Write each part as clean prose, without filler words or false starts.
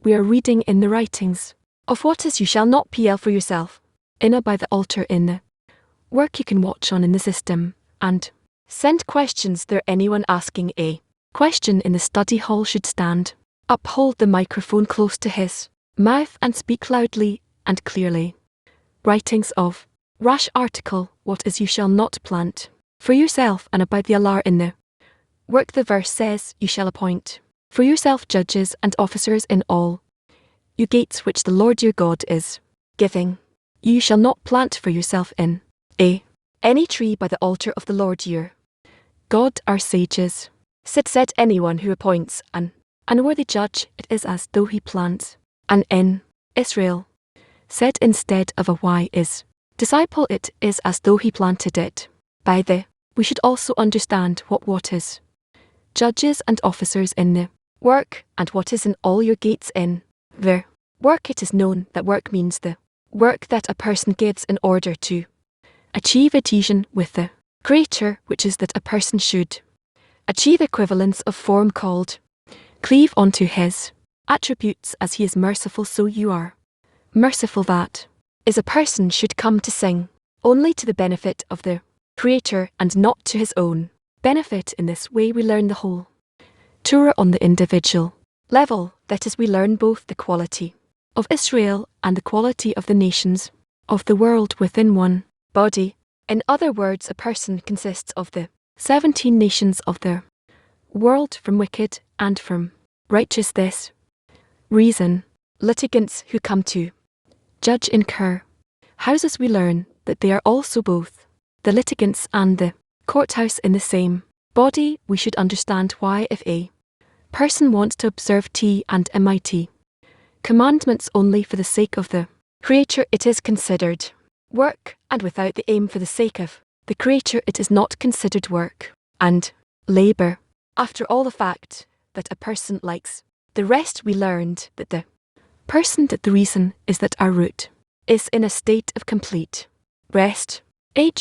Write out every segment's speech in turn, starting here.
we are reading in the writings of what is you shall not pl for yourself, inna by the altar in the work you can watch on in the system, and send questions there anyone asking a question in the study hall should stand. Uphold the microphone close to his mouth and speak loudly and clearly. Writings of rash article, what is you shall not plant for yourself and abide the alar in the work the verse says you shall appoint for yourself judges and officers in all you gates which the Lord your God is giving. You shall not plant for yourself in any tree by the altar of the Lord your God. Our sages said anyone who appoints an unworthy judge, it is as though he plants an in Israel. Said instead of a wise disciple, it is as though he planted it. By the we should also understand what is judges and officers in the work, and what is in all your gates in the work. It is known that work means the work that a person gives in order to achieve adhesion with the Creator, which is that a person should achieve equivalence of form called cleave onto his attributes as he is merciful, so you are merciful. That is, a person should come to sing only to the benefit of the Creator and not to his own benefit. In this way we learn the whole Torah on the individual level, that is, we learn both the quality of Israel and the quality of the nations of the world within one body. In other words, a person consists of the 17 nations of the world, from wicked and from righteous. This reason litigants who come to judge in houses, we learn that they are also both the litigants and the courthouse in the same body. We should understand why, if a person wants to observe T and MIT commandments only for the sake of the Creator, it is considered work, and without the aim for the sake of the Creator, it is not considered work and labor. After all, the fact that a person likes the rest, we learned that the person that the reason is that our root is in a state of complete rest.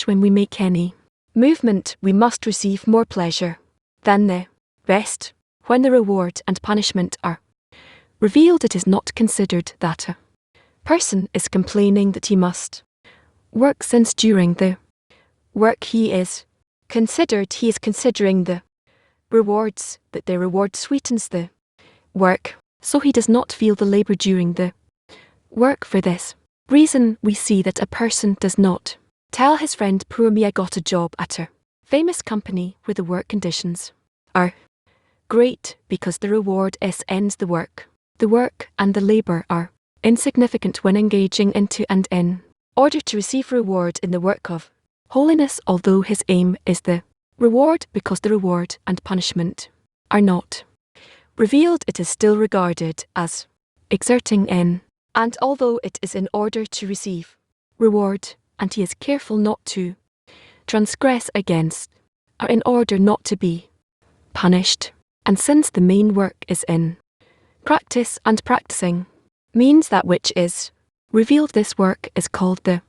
When we make any movement, we must receive more pleasure than the rest. When the reward and punishment are revealed, it is not considered that a person is complaining that he must work, since during the work he is considering the rewards, that their reward sweetens the work, so he does not feel the labor during the work. For this reason, we see that a person does not tell his friend, poor me, I got a job at a famous company where the work conditions are great, because the reward ends the work. The work and the labor are insignificant when engaging into and in order to receive reward in the work of holiness, although his aim is the reward, because the reward and punishment are not revealed, it is still regarded as exerting in, and although it is in order to receive reward, and he is careful not to transgress against, are in order not to be punished. And since the main work is in practice, and practicing means that which is revealed, this work is called the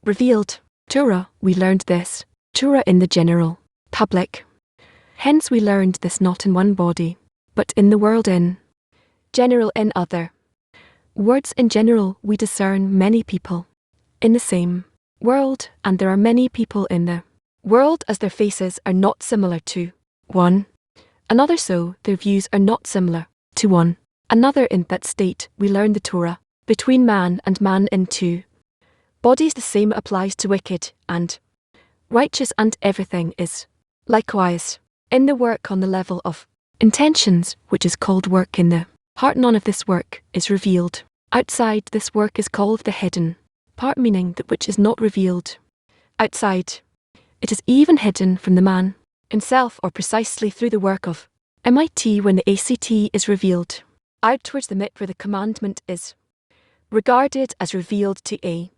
revealed Torah. We learned this Torah in the general public. Hence we learned this not in one body, but in the world in general. In other words, in general we discern many people in the same world, and there are many people in the world as their faces are not similar to one another, so their views are not similar to one another. In that state we learn the Torah between man and man in two bodies. The same applies to wicked and righteous, and everything is likewise in the work on the level of intentions, which is called work in the heart. None of this work is revealed outside. This work is called the hidden part, meaning that which is not revealed outside. It is even hidden from the man himself, or precisely through the work of MIT. When the ACT is revealed out towards the mikveh, the commandment is regarded as revealed to a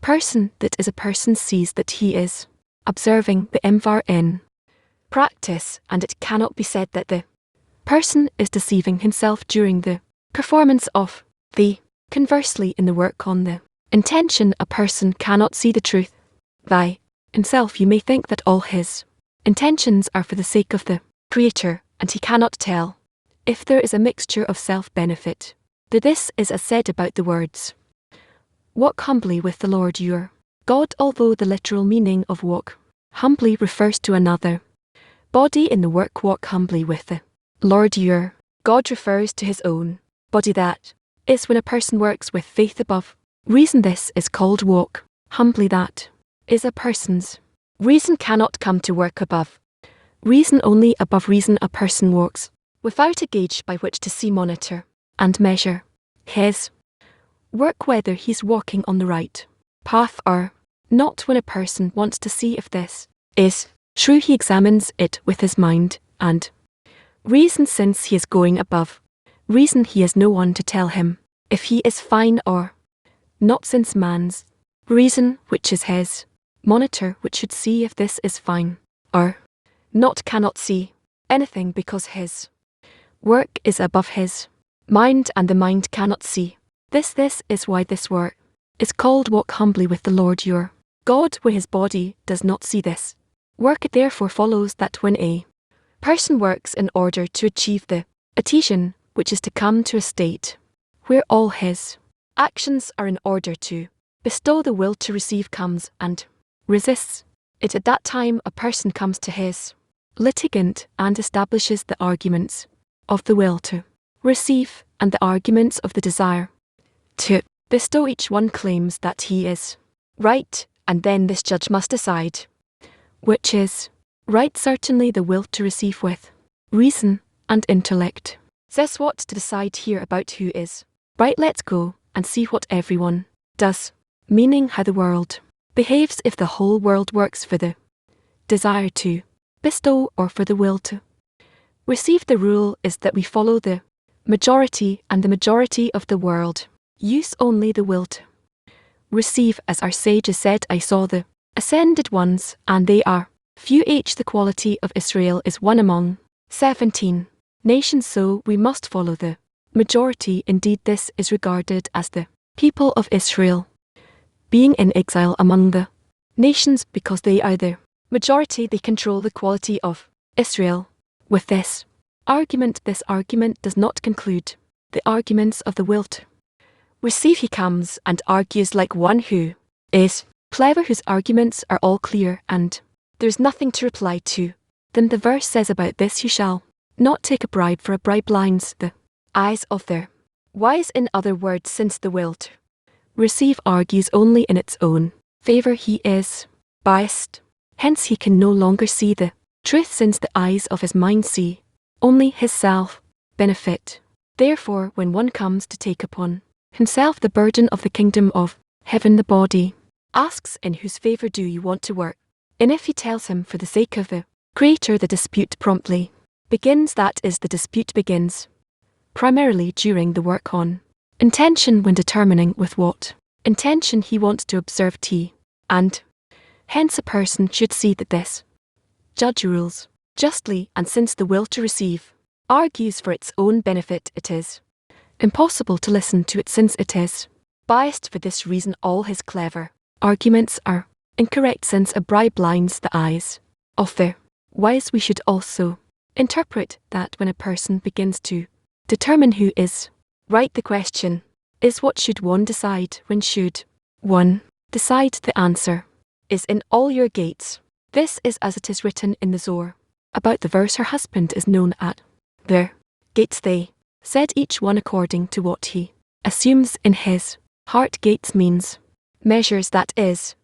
person, that is, a person sees that he is observing the MVAR in practice, and it cannot be said that the person is deceiving himself during the performance of the. Conversely, in the work on the intention, a person cannot see the truth by himself. You may think that all his intentions are for the sake of the Creator, and he cannot tell if there is a mixture of self-benefit This is as said about the words, walk humbly with the Lord your God, although the literal meaning of walk humbly refers to another body in the work walk humbly with the Lord your God refers to his own body. That is when a person works with faith above reason. This is called walk humbly. That is a person's reason cannot come to work above reason. Only above reason a person walks, without a gauge by which to see, monitor, and measure his work whether he's walking on the right path or not. When a person wants to see if this is true, he examines it with his mind and reason. Since he is going above reason, he has no one to tell him if he is fine or not, since man's reason, which is his monitor, which should see if this is fine or not, cannot see anything because his work is above his mind, and the mind cannot see this. This is why this work is called walk humbly with the Lord your God, when his body does not see this work. It therefore follows that when a person works in order to achieve the adhesion, which is to come to a state where all his actions are in order to bestow the will to receive, comes and resists it, at that time a person comes to his litigant and establishes the arguments of the will to receive and the arguments of the desire to bestow. Each one claims that he is right, and then this judge must decide which is right. Certainly the will to receive with reason and intellect says what to decide here about who is right. Let's go and see what everyone does, meaning how the world behaves, if the whole world works for the desire to bestow or for the will to receive. The rule is that we follow the majority, and the majority of the world use only the will to receive. As our sages said, I saw the ascended ones, and they are few. The quality of Israel is one among 17 nations, so we must follow the majority. Indeed, this is regarded as the people of Israel being in exile among the nations, because they are the majority. They control the quality of Israel. With this argument does not conclude the arguments of the will to receive. He comes and argues like one who is clever, whose arguments are all clear, and there's nothing to reply to them. The verse says about this, you shall not take a bribe, for a bribe blinds the eyes of their wise. In other words, since the will to receive argues only in its own favor, he is biased. Hence he can no longer see the truth, since the eyes of his mind see only his self-benefit. Therefore, when one comes to take upon himself the burden of the kingdom of heaven, the body asks, in whose favor do you want to work? And if he tells him, for the sake of the Creator, the dispute promptly begins. That is, the dispute begins primarily during the work on intention, when determining with what intention he wants to observe tea, and hence a person should see that this judge rules justly, and since the will to receive argues for its own benefit, it is impossible to listen to it, since it is biased. For this reason all his clever arguments are incorrect, since a bribe blinds the eyes of the wise. We should also interpret that when a person begins to determine who is right, the question is, what should one decide? When should one decide? The answer is, in all your gates. This is as it is written in the Zohar about the verse, her husband is known at their gates. They said, each one according to what he assumes in his heart. Gates means measures, that is,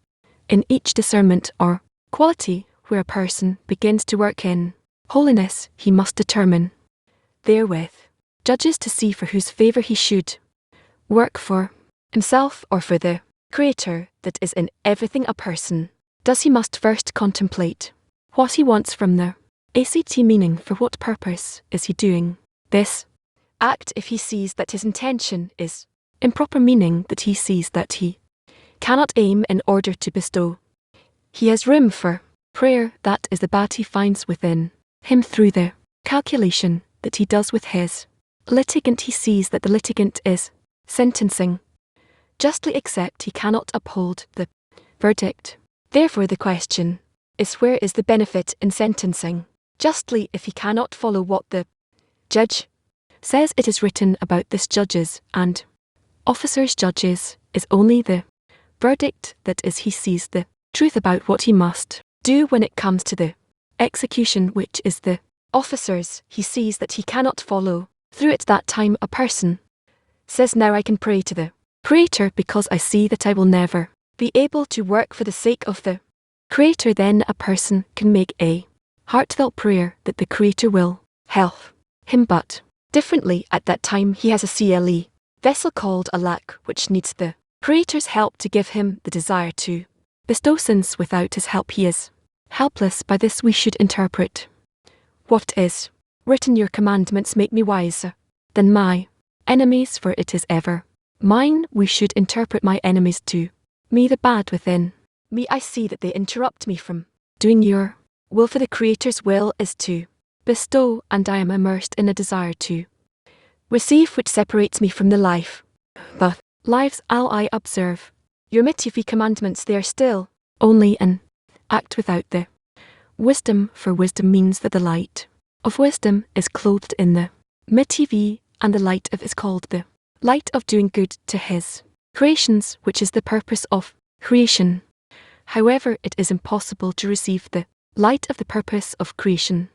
in each discernment or quality where a person begins to work in holiness, he must determine therewith judges to see for whose favor he should work, for himself or for the Creator. That is, in everything a person does, he must first contemplate what he wants from the act, meaning for what purpose is he doing this act. If he sees that his intention is improper, meaning that he sees that he cannot aim in order to bestow, he has room for prayer. That is the bad he finds within him through the calculation that he does with his litigant. He sees that the litigant is sentencing justly, except he cannot uphold the verdict. Therefore the question is, where is the benefit in sentencing justly if he cannot follow what the judge says it is written about this judges and officers judges is only the verdict, that is, he sees the truth about what he must do when it comes to the execution, which is the officers. He sees that he cannot follow through at that time. A person says, now I can pray to the Creator because I see that I will never be able to work for the sake of the Creator. Then a person can make a heartfelt prayer that the Creator will help him, but differently at that time he has a CLE vessel called a lack, which needs the Creator's help to give him the desire to bestow, since without his help he is helpless. By this we should interpret what is written, your commandments make me wiser than my enemies, for it is ever mine. We should interpret my enemies to me, the bad within me. I see that they interrupt me from doing your will, for the Creator's will is to bestow, and I am immersed in a desire to receive, which separates me from the life. But lives all I observe your mighty commandments, they are still only an act without the wisdom, for wisdom means that the light of wisdom is clothed in the mighty, and the light of is called the light of doing good to his creations, which is the purpose of creation. However, it is impossible to receive the light of the purpose of creation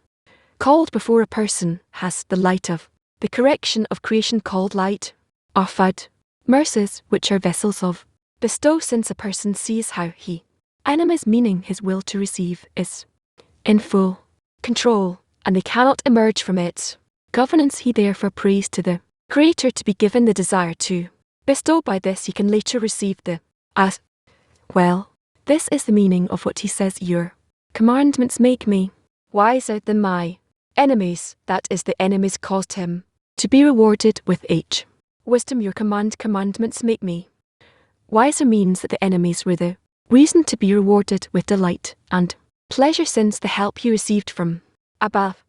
called before a person has the light of the correction of creation called light, or fad, mercies, which are vessels of bestow, since a person sees how he enemies, meaning his will to receive, is in full control, and they cannot emerge from its governance. He therefore prays to the Creator to be given the desire to bestow. By this he can later receive the as well. This is the meaning of what he says, your commandments make me wiser than my enemies. That is, the enemies caused him to be rewarded with each wisdom. Your commandments make me wiser means that the enemies were the reason to be rewarded with delight and pleasure, since the help he received from above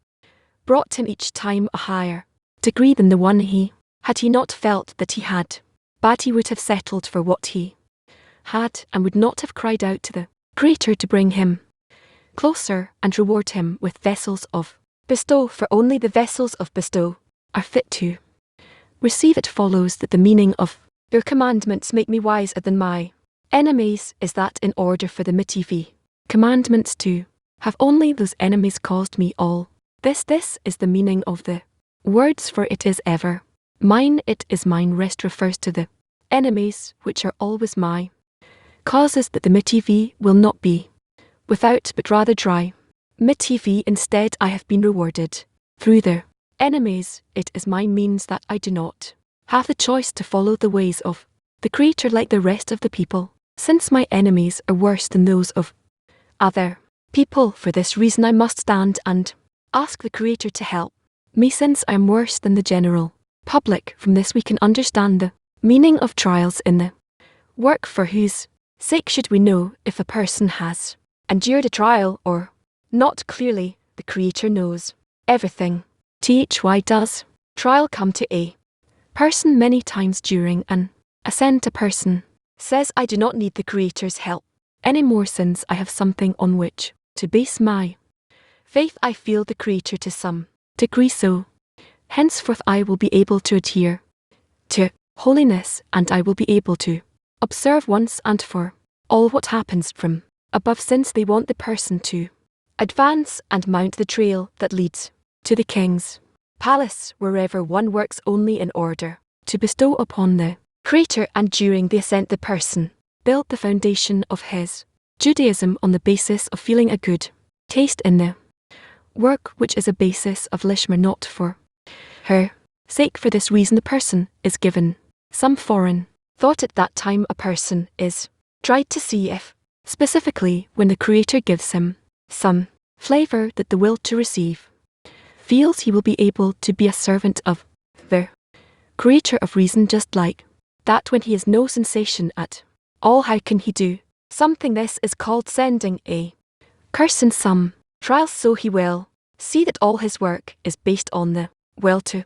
brought him each time a higher degree than the one he had. He not felt that he had bad, he would have settled for what he had, and would not have cried out to the Creator to bring him closer and reward him with vessels of bestow, for only the vessels of bestow are fit to receive. It follows that the meaning of your commandments make me wiser than my enemies is that in order for the mighty commandments to have only those enemies caused me all this is the meaning of the words, for it is ever mine, it is mine. Rest refers to the enemies, which are always my causes, that the mighty will not be without, but rather dry. Mighty instead, I have been rewarded through the enemies. It is mine means that I do not have the choice to follow the ways of the Creator like the rest of the people, since my enemies are worse than those of other people. For this reason I must stand and ask the Creator to help me, since I am worse than the general public. From this we can understand the meaning of trials in the work, for whose sake should we know if a person has endured a trial or not? Clearly, the Creator knows everything. Why does trial come to a person many times during an ascent? A person says, I do not need the Creator's help anymore, since I have something on which to base my faith. I feel the Creator to some degree, so henceforth I will be able to adhere to holiness, and I will be able to observe once and for all what happens from above, since they want the person to advance and mount the trail that leads to the king's palace, wherever one works only in order to bestow upon the Creator. And during the ascent the person built the foundation of his Judaism on the basis of feeling a good taste in the work, which is a basis of lishma, not for her sake. For this reason the person is given some foreign thought at that time. A person is tried to see if, specifically when the Creator gives him some flavor that the will to receive feels, he will be able to be a servant of the Creator of reason, just like that when he has no sensation at all. How can he do something? This is called sending a curse in some trials, so he will see that all his work is based on the will to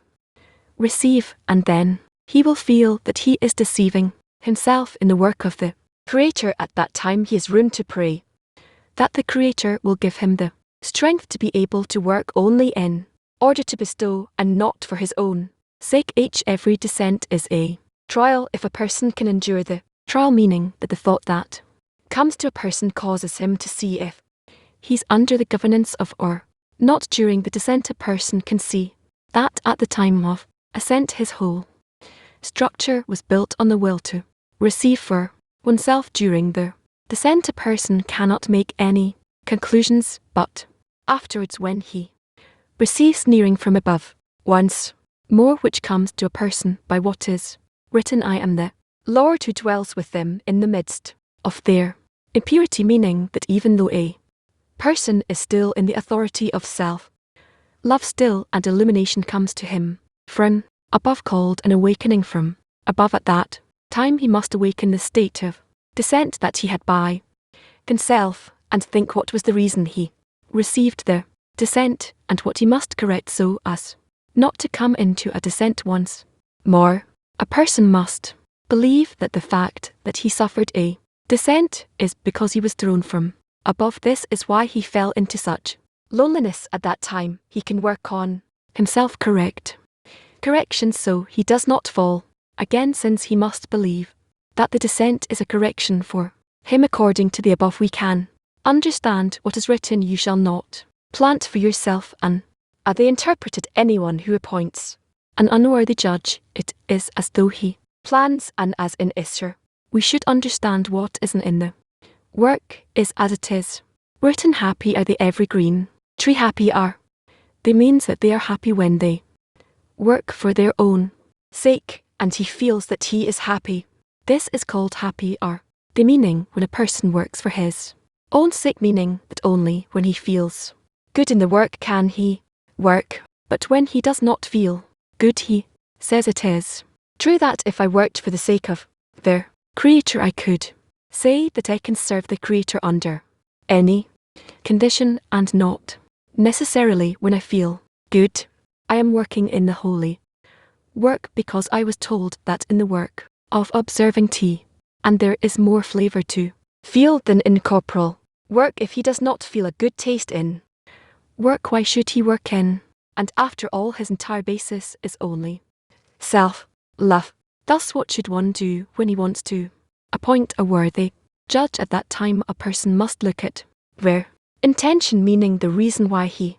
receive, and then he will feel that he is deceiving himself in the work of the Creator. At that time he has room to pray that the Creator will give him the strength to be able to work only in order to bestow and not for his own Sake h every dissent is a trial if a person can endure the trial, meaning that the thought that comes to a person causes him to see if he's under the governance of or not. During the dissent a person can see that at the time of assent his whole structure was built on the will to receive for oneself. During the dissent a person cannot make any conclusions, but afterwards when he receives nearing from above once more, which comes to a person by what is written, I am the Lord who dwells with them in the midst of their impurity, meaning that even though a person is still in the authority of self, love still and illumination comes to him from above, called an awakening from above. At that time he must awaken the state of dissent that he had by himself, and think what was the reason he received the dissent, and what he must correct so as not to come into a dissent once more. A person must believe that the fact that he suffered a dissent is because he was thrown from above. This is why he fell into such loneliness at that time. He can work on himself, correction, so he does not fall again, since he must believe that the dissent is a correction for him. According to the above we can understand what is written, you shall not plant for yourself an they interpreted anyone who appoints an unworthy judge, it is as though he plants an. As in Isser, we should understand what isn't in the work is as it is written, happy are they every green tree. Happy are they means that they are happy when they work for their own sake, and he feels that he is happy. This is called happy are they, meaning when a person works for his own sake, meaning that only when he feels good in the work can he work, but when he does not feel good he says it is true that if I worked for the sake of the Creator I could say that I can serve the Creator under any condition, and not necessarily when I feel good. I am working in the holy work because I was told that in the work of observing tea, and there is more flavour to feel than in corporal work. If he does not feel a good taste in work, why should he work in? And after all, his entire basis is only self-love. Thus what should one do when he wants to appoint a worthy judge? At that time a person must look at their intention, meaning the reason why he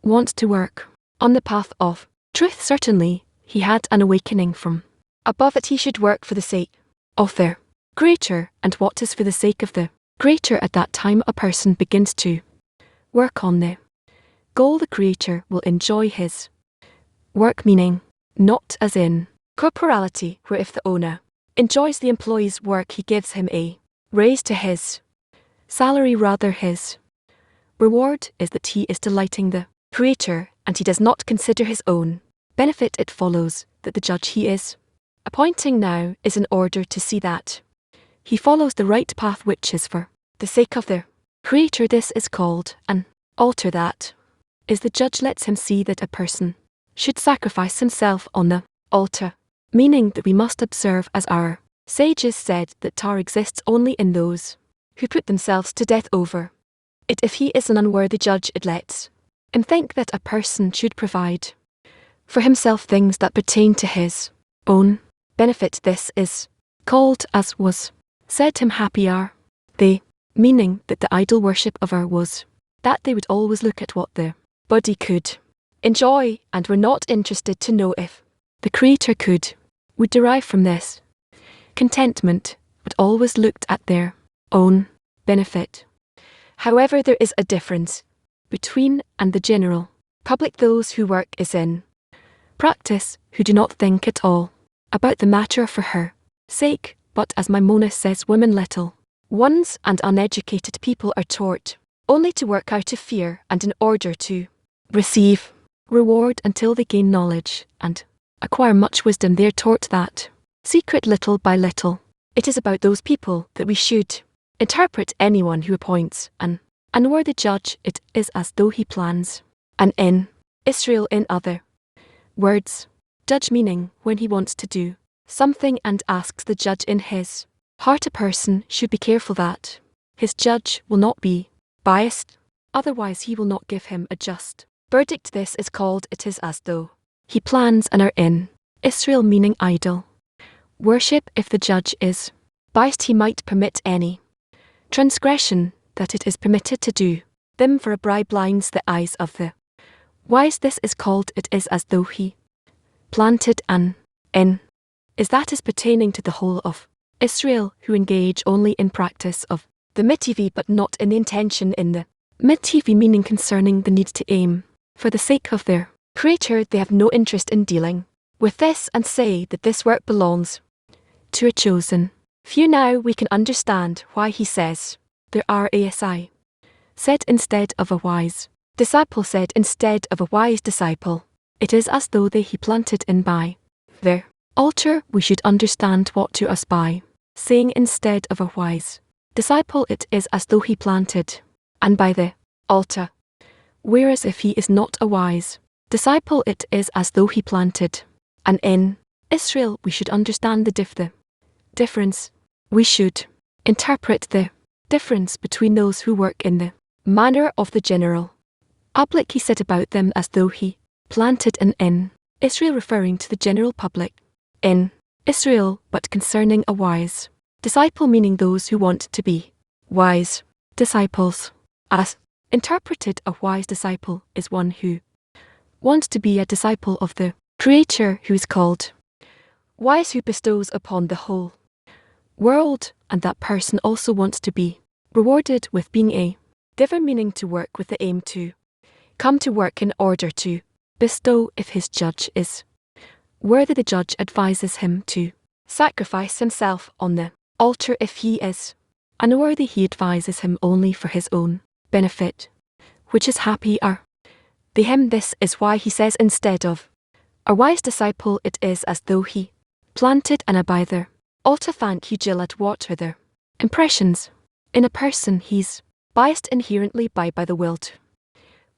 wants to work on the path of truth. Certainly he had an awakening from above that he should work for the sake of their Creator, and what is for the sake of the Creator. At that time a person begins to work on the goal. The Creator will enjoy his work, meaning not as in corporality, where if the owner enjoys the employee's work he gives him a raise to his salary. Rather his reward is that he is delighting the Creator, and he does not consider his own benefit. It follows that the judge he is appointing now is in order to see that he follows the right path, which is for the sake of the Creator. This is called an altar. That is, the judge lets him see that a person should sacrifice himself on the altar, meaning that we must observe, as our sages said, that tar exists only in those who put themselves to death over it. If he is an unworthy judge, it lets him think that a person should provide for himself things that pertain to his own benefit. This is called, as was said him, happy are they, meaning that the idol worship of our was that they would always look at what the body could enjoy, and were not interested to know if the Creator would derive from this contentment, but always looked at their own benefit. However, there is a difference between and the general public, those who work is in practice, who do not think at all about the matter for her sake, but as Maimonides says, women, little ones, and uneducated people are taught only to work out of fear and in order to receive reward until they gain knowledge and acquire much wisdom. They are taught that secret little by little. It is about those people that we should interpret anyone who appoints an unworthy judge. It is as though he plans an in Israel. In other words, judge, meaning when he wants to do something and asks the judge in his heart. A person should be careful that his judge will not be biased, otherwise he will not give him a just verdict. This is called, it is as though He plans and are in Israel, meaning idol worship. If the judge is biased, he might permit any transgression that it is permitted to do them, for a bribe blinds the eyes of the wise. This is called, it is as though he planted an in is that is pertaining to the whole of Israel, who engage only in practice of the mitzvah but not in the intention in the mitzvah, meaning concerning the need to aim for the sake of their Creator. They have no interest in dealing with this and say that this work belongs to a chosen few. Now we can understand why he says there are asi said instead of a wise disciple, said instead of a wise disciple. It is as though he planted in by their altar. We should understand what to us by saying instead of a wise disciple. It is as though he planted and by the altar. Whereas if he is not a wise disciple, it is as though he planted and in Israel. We should understand the difference. We should interpret the difference between those who work in the manner of the general public. He said about them as though he planted an in Israel, referring to the general public in Israel, but concerning a wise disciple, meaning those who want to be wise disciples. As interpreted, a wise disciple is one who wants to be a disciple of the Creator, who is called wise, who bestows upon the whole world, and that person also wants to be rewarded with being a giver, meaning to work with the aim to come to work in order to bestow. If his judge is worthy, the judge advises him to sacrifice himself on the altar. If he is unworthy, he advises him only for his own benefit, which is happy are the him. This is why he says instead of a wise disciple, it is as though he planted and by their altar. Thank you, Jill. At what are their impressions in a person he's biased inherently by the will to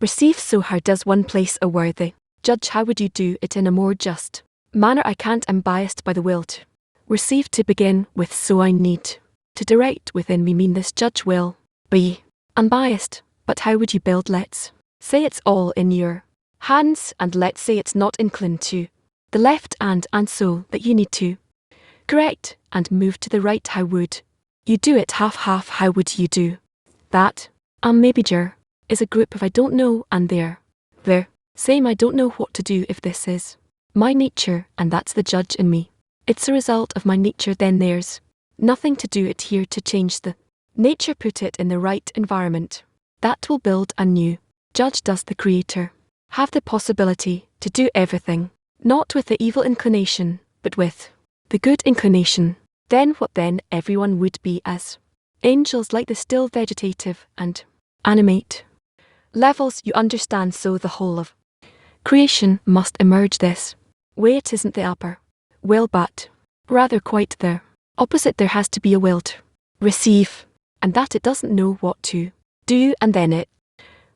receive. So how does one place a worthy judge? How would you do it in a more just manner? I can't. I'm biased by the will to receive to begin with, so I need to direct within me, mean this judge will be unbiased. But how would you build? Let's say it's all in your hands, and let's say it's not inclined to the left, and so that you need to correct and move to the right. How would you do it? Half. How would you do that? Maybe there is a group of I don't know, and they're same. I don't know what to do. If this is my nature and that's the judge in me, it's a result of my nature, then there's nothing to do it here to change the nature. Put it in the right environment. That will build a new judge. Does the Creator have the possibility to do everything, not with the evil inclination, but with the good inclination? Then what then? Everyone would be as angels, like the still vegetative and animate levels. You understand? So the whole of creation must emerge this way. It isn't the upper will, but rather quite the opposite. There has to be a will to receive, and that it doesn't know what to do, and then it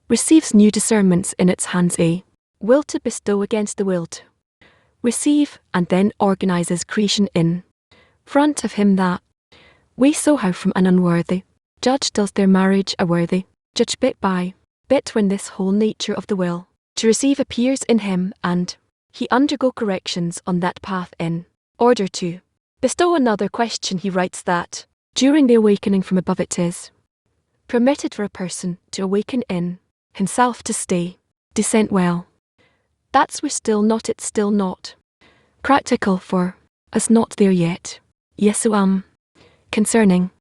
receives new discernments in its hands, a will to bestow against the will to receive, and then organizes creation in front of him that way. So how from an unworthy judge does their marriage a worthy judge? Bit by bit, when this whole nature of the will to receive appears in him, and he undergo corrections on that path in order to bestow. Another question, he writes that during the awakening from above, it is permitted for a person to awaken in himself to stay descent well. It's still not practical for us, not there yet. Yes, so concerning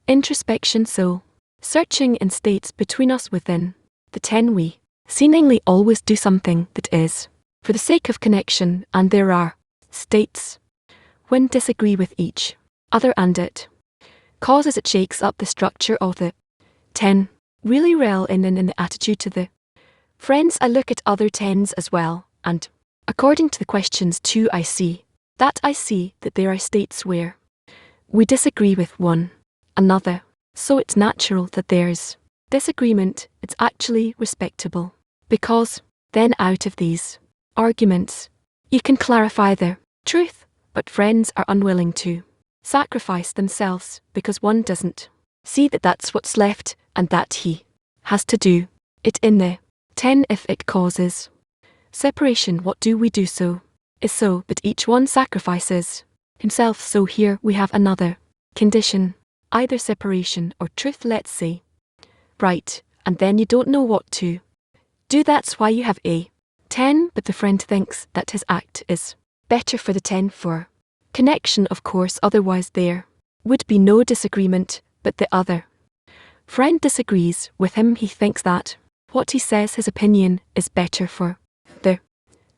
introspection, so searching in states between us within the 10, we seemingly always do something that is for the sake of connection, and there are states when disagree with each other, and it causes, it shakes up the structure of the 10. Really rel in the attitude to the friends. I look at other 10s as well, and according to the questions too, I see that there are states where we disagree with one another. So it's natural that there's disagreement. It's actually respectable, because then out of these arguments you can clarify the truth. But friends are unwilling to sacrifice themselves because one doesn't see that that's what's left, and that he has to do it in the 10. If it causes Separation, what do we do so? Is so that each one sacrifices himself, so here we have another condition, either separation or truth, let's say. Right, and then you don't know what to do, that's why you have a 10, but the friend thinks that his act is better for the 10 for connection, of course, otherwise there would be no disagreement, but the other friend disagrees with him, he thinks that what he says, his opinion, is better for the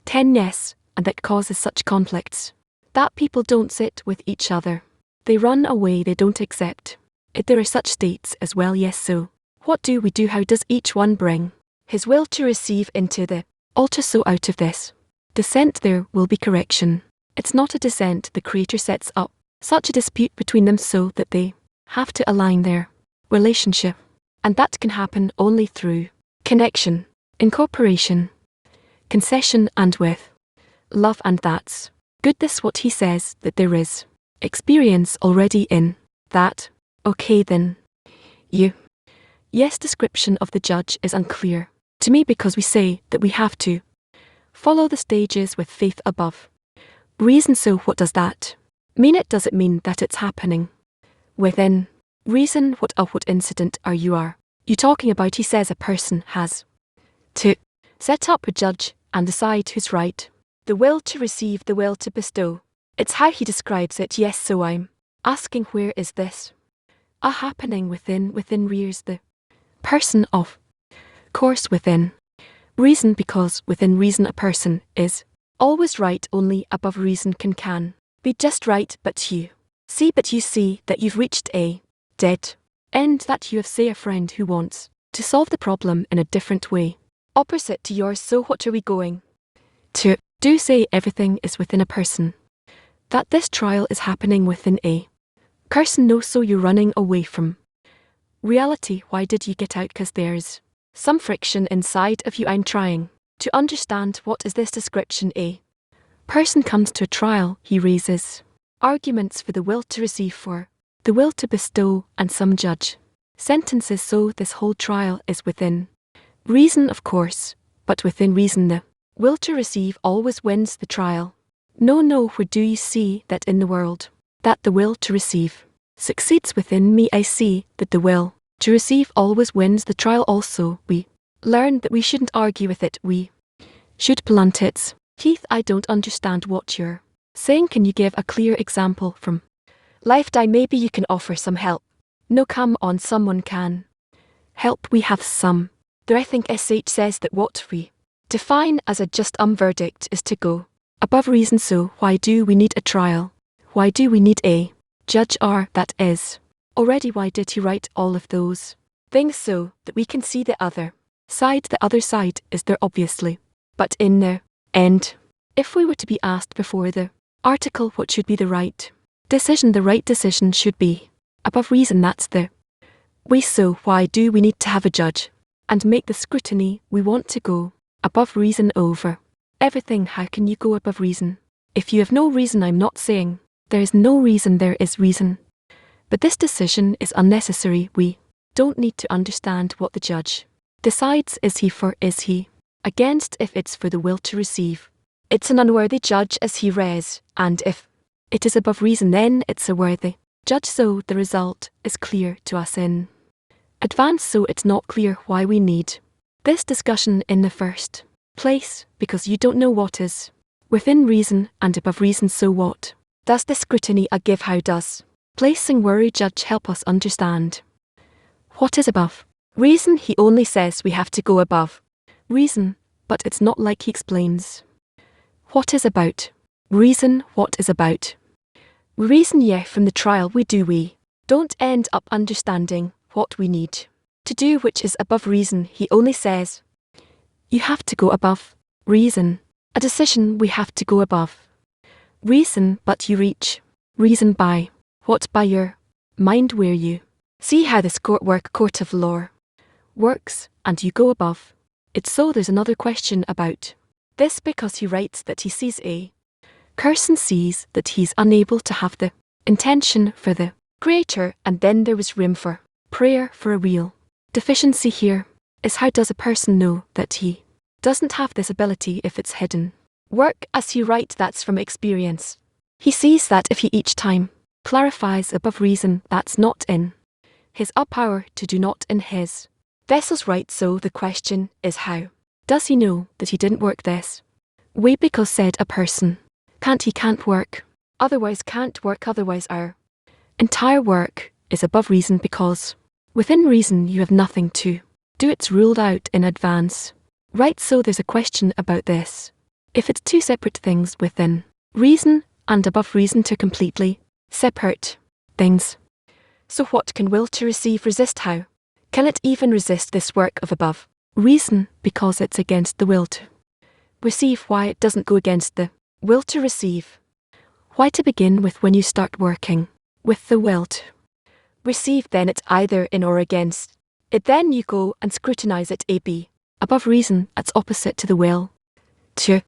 10, yes, and that causes such conflicts that people don't sit with each other. They run away, they don't accept it. There are such states as well, yes, so what do we do? How does each one bring his will to receive into the altar? So out of this dissent there will be correction. It's not a dissent, the Creator sets up such a dispute between them so that they have to align their relationship. And that can happen only through connection, incorporation, concession, and with love, and that's good. This what he says, that there is experience already in that. Okay then. Yes, description of the judge is unclear to me because we say that we have to follow the stages with faith above reason. So what does that mean? Does it mean that it's happening within reason? What incident are you talking about? He says a person has to set up a judge and decide who's right. The will to receive, the will to bestow. It's how he describes it, yes, so I'm asking, where is this happening? Within rears the person, of course within reason, because within reason a person is always right, only above reason can be just right. But you see that you've reached a dead end, that you have, say, a friend who wants to solve the problem in a different way, opposite to yours. So what are we going to do? Say everything is within a person, that this trial is happening within a person. No, so you're running away from reality. Why did you get out? 'Cause there's some friction inside of you. I'm trying to understand, what is this description? A person comes to a trial, he raises arguments for the will to receive, for the will to bestow, and some judge sentences. So this whole trial is within reason, of course, but within reason the will to receive always wins the trial. No, where do you see that in the world, that the will to receive succeeds? Within me I see that the will to receive always wins the trial. Also we learn that we shouldn't argue with it, we should blunt its teeth. I don't understand what you're saying. Can you give a clear example from life? Maybe you can offer some help. No, come on, someone can help. We have some there. I think SH says that what we define as a just verdict is to go above reason. So why do we need a trial? Why do we need a judge? That is already why did he write all of those things? So that we can see the other side. The other side is there, obviously, but in the end, if we were to be asked before the article what should be the right decision, the right decision should be above reason. That's the way. So why do we need to have a judge and make the scrutiny? We want to go above reason over everything. How can you go above reason if you have no reason? I'm not saying there is no reason, there is reason. But this decision is unnecessary. We don't need to understand what the judge decides. Is he for, is he against? If it's for the will to receive, it's an unworthy judge, as he read, and if it is above reason, then it's a worthy judge. So the result is clear to us in advance. So it's not clear why we need this discussion in the first place, because you don't know what is within reason and above reason. So what does the scrutiny give? How does placing worry judge help us understand what is above reason? He only says we have to go above reason, but it's not like he explains what is about reason. What is about reason? Yeah, from the trial we don't end up understanding what we need to do, which is above reason. He only says you have to go above reason. A decision, we have to go above reason, but you reach reason by what? By your mind, where you see how this court of law works, and you go above it. So there's another question about this, because he writes that he sees a person sees that he's unable to have the intention for the Creator, and then there was room for prayer for a real deficiency. Here is how does a person know that he doesn't have this ability if it's hidden. Work as he write, that's from experience. He sees that if he each time clarifies above reason, that's not in his up power to do not in his vessels right. So the question is, how does he know that he didn't work this way? Because said a person can't work, otherwise can't work, otherwise our entire work is above reason, because within reason you have nothing to do, it's ruled out in advance. Right, so there's a question about this. If it's two separate things within reason and above reason, to completely separate things. So what can will to receive resist? How can it even resist this work of above reason? Because it's against the will to receive. Why it doesn't go against the will to receive? Why, to begin with, when you start working with the will to receive, then it's either in or against it. Then you go and scrutinize it. AB above reason, that's opposite to the will to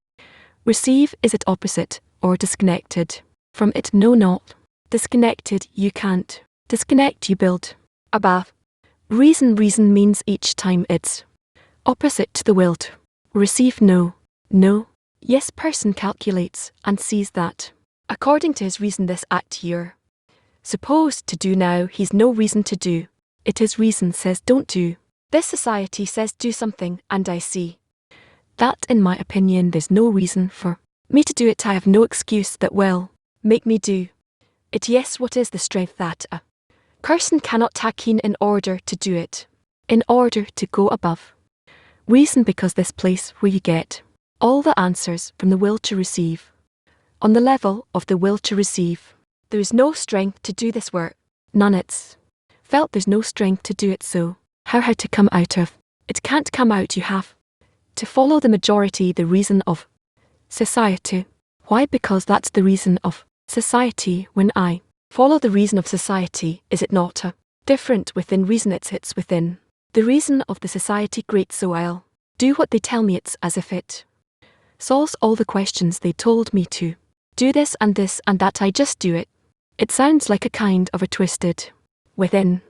receive. Is it opposite or disconnected from it? No, not disconnected. You can't disconnect. You build above reason. Reason means each time it's opposite to the will to receive. No. Yes, person calculates and sees that according to his reason, this act you're supposed to do now, he's no reason to do it. His reason says don't do this. Society says do something, and I see that, in my opinion, there's no reason for me to do it. I have no excuse that will make me do it. Yes, what is the strength that a person cannot tack in order to do it, in order to go above reason? Because this place where you get all the answers from the will to receive, on the level of the will to receive, there is no strength to do this work. None. It's felt there's no strength to do it. So how to come out of it? Can't come out. You have to follow the majority, the reason of society. Why? Because that's the reason of society. When I follow the reason of society, is it not a different within reason? It's within the reason of the society. Great, so I'll do what they tell me. It's as if it solves all the questions. They told me to do this and that. I just do it. It sounds like a kind of a twisted within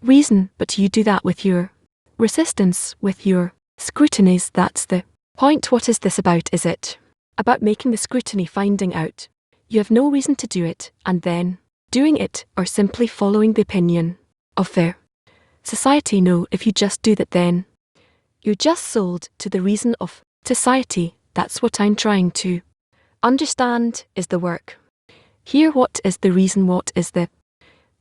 reason, but you do that with your resistance, with your scrutinies. That's the point. What is this about? Is it about making the scrutiny, finding out you have no reason to do it, and then doing it, or simply following the opinion of their society? No, if you just do that, then you're just sold to the reason of society. That's what I'm trying to understand is the work here. What is the reason? What is the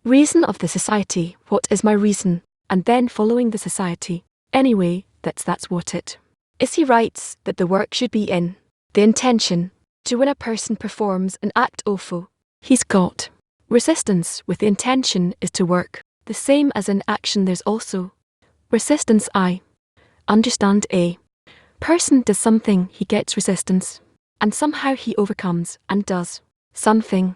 reason of the society? What is my reason? And then following the society. Anyway, that's what it is. He writes that the work should be in the intention to when a person performs an act. Ofo, he's got resistance with the intention is to work. The same as in action, there's also resistance. I understand a person does something, he gets resistance, and somehow he overcomes and does something.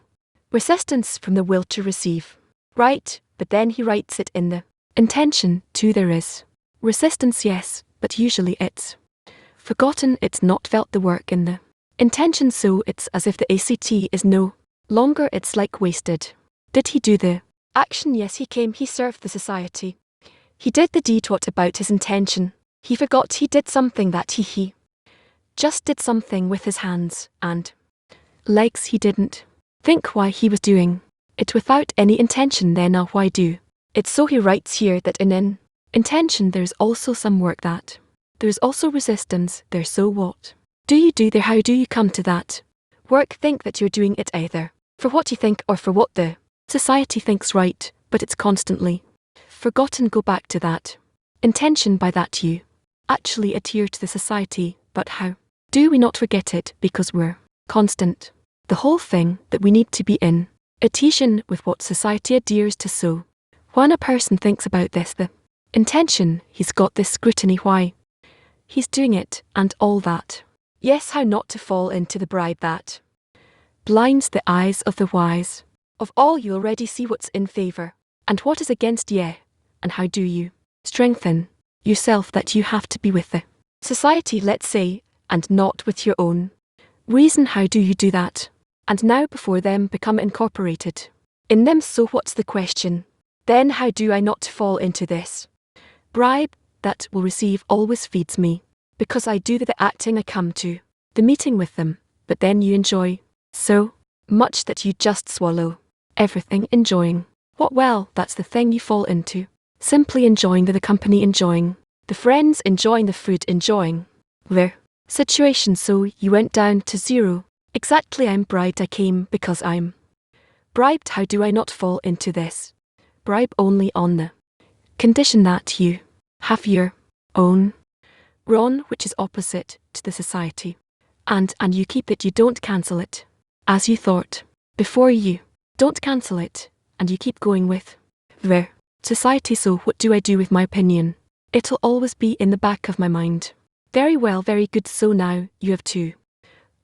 Resistance from the will to receive. Right, but then he writes it in the intention too. There is resistance, yes, but usually it's forgotten. It's not felt, the work in the intention, so it's as if the ACT is no longer. It's like wasted. Did he do the action? Yes, he came, he served the society. He did the deed. What about his intention? He forgot he did something, that he just did something with his hands and legs. He didn't think why he was doing it without any intention. Then now why do it? So he writes here that in intention there's also some work, that there's also resistance there. So what do you do there? How do you come to that work? Think that you're doing it either for what you think or for what the society thinks. Right, but it's constantly forgotten. Go back to that intention. By that you actually adhere to the society. But how do we not forget it? Because we're constant. The whole thing that we need to be in adhesion with what society adheres to. So when a person thinks about this, the intention, he's got this scrutiny why he's doing it and all that. Yes, how not to fall into the bribe that blinds the eyes of the wise. Of all you already see what's in favour and what is against. Yeah, and how do you strengthen yourself that you have to be with the society, let's say, and not with your own reason? How do you do that? And now before them become incorporated in them. So what's the question? Then how do I not fall into this bribe that will receive always feeds me Because I do the acting I come to, the meeting with them, but then you enjoy so much that you just swallow everything enjoying. What well, that's the thing you fall into. Simply enjoying the company enjoying, the friends enjoying the food enjoying. Their situation so you went down to zero. Exactly I'm bribed I came because I'm bribed how do I not fall into this? Bribe only on the condition that you have your own Ron which is opposite to the society. And you keep it you don't cancel it. As you thought before you don't cancel it and you keep going with their society so what do I do with my opinion? It'll always be in the back of my mind. Very well very good so now you have two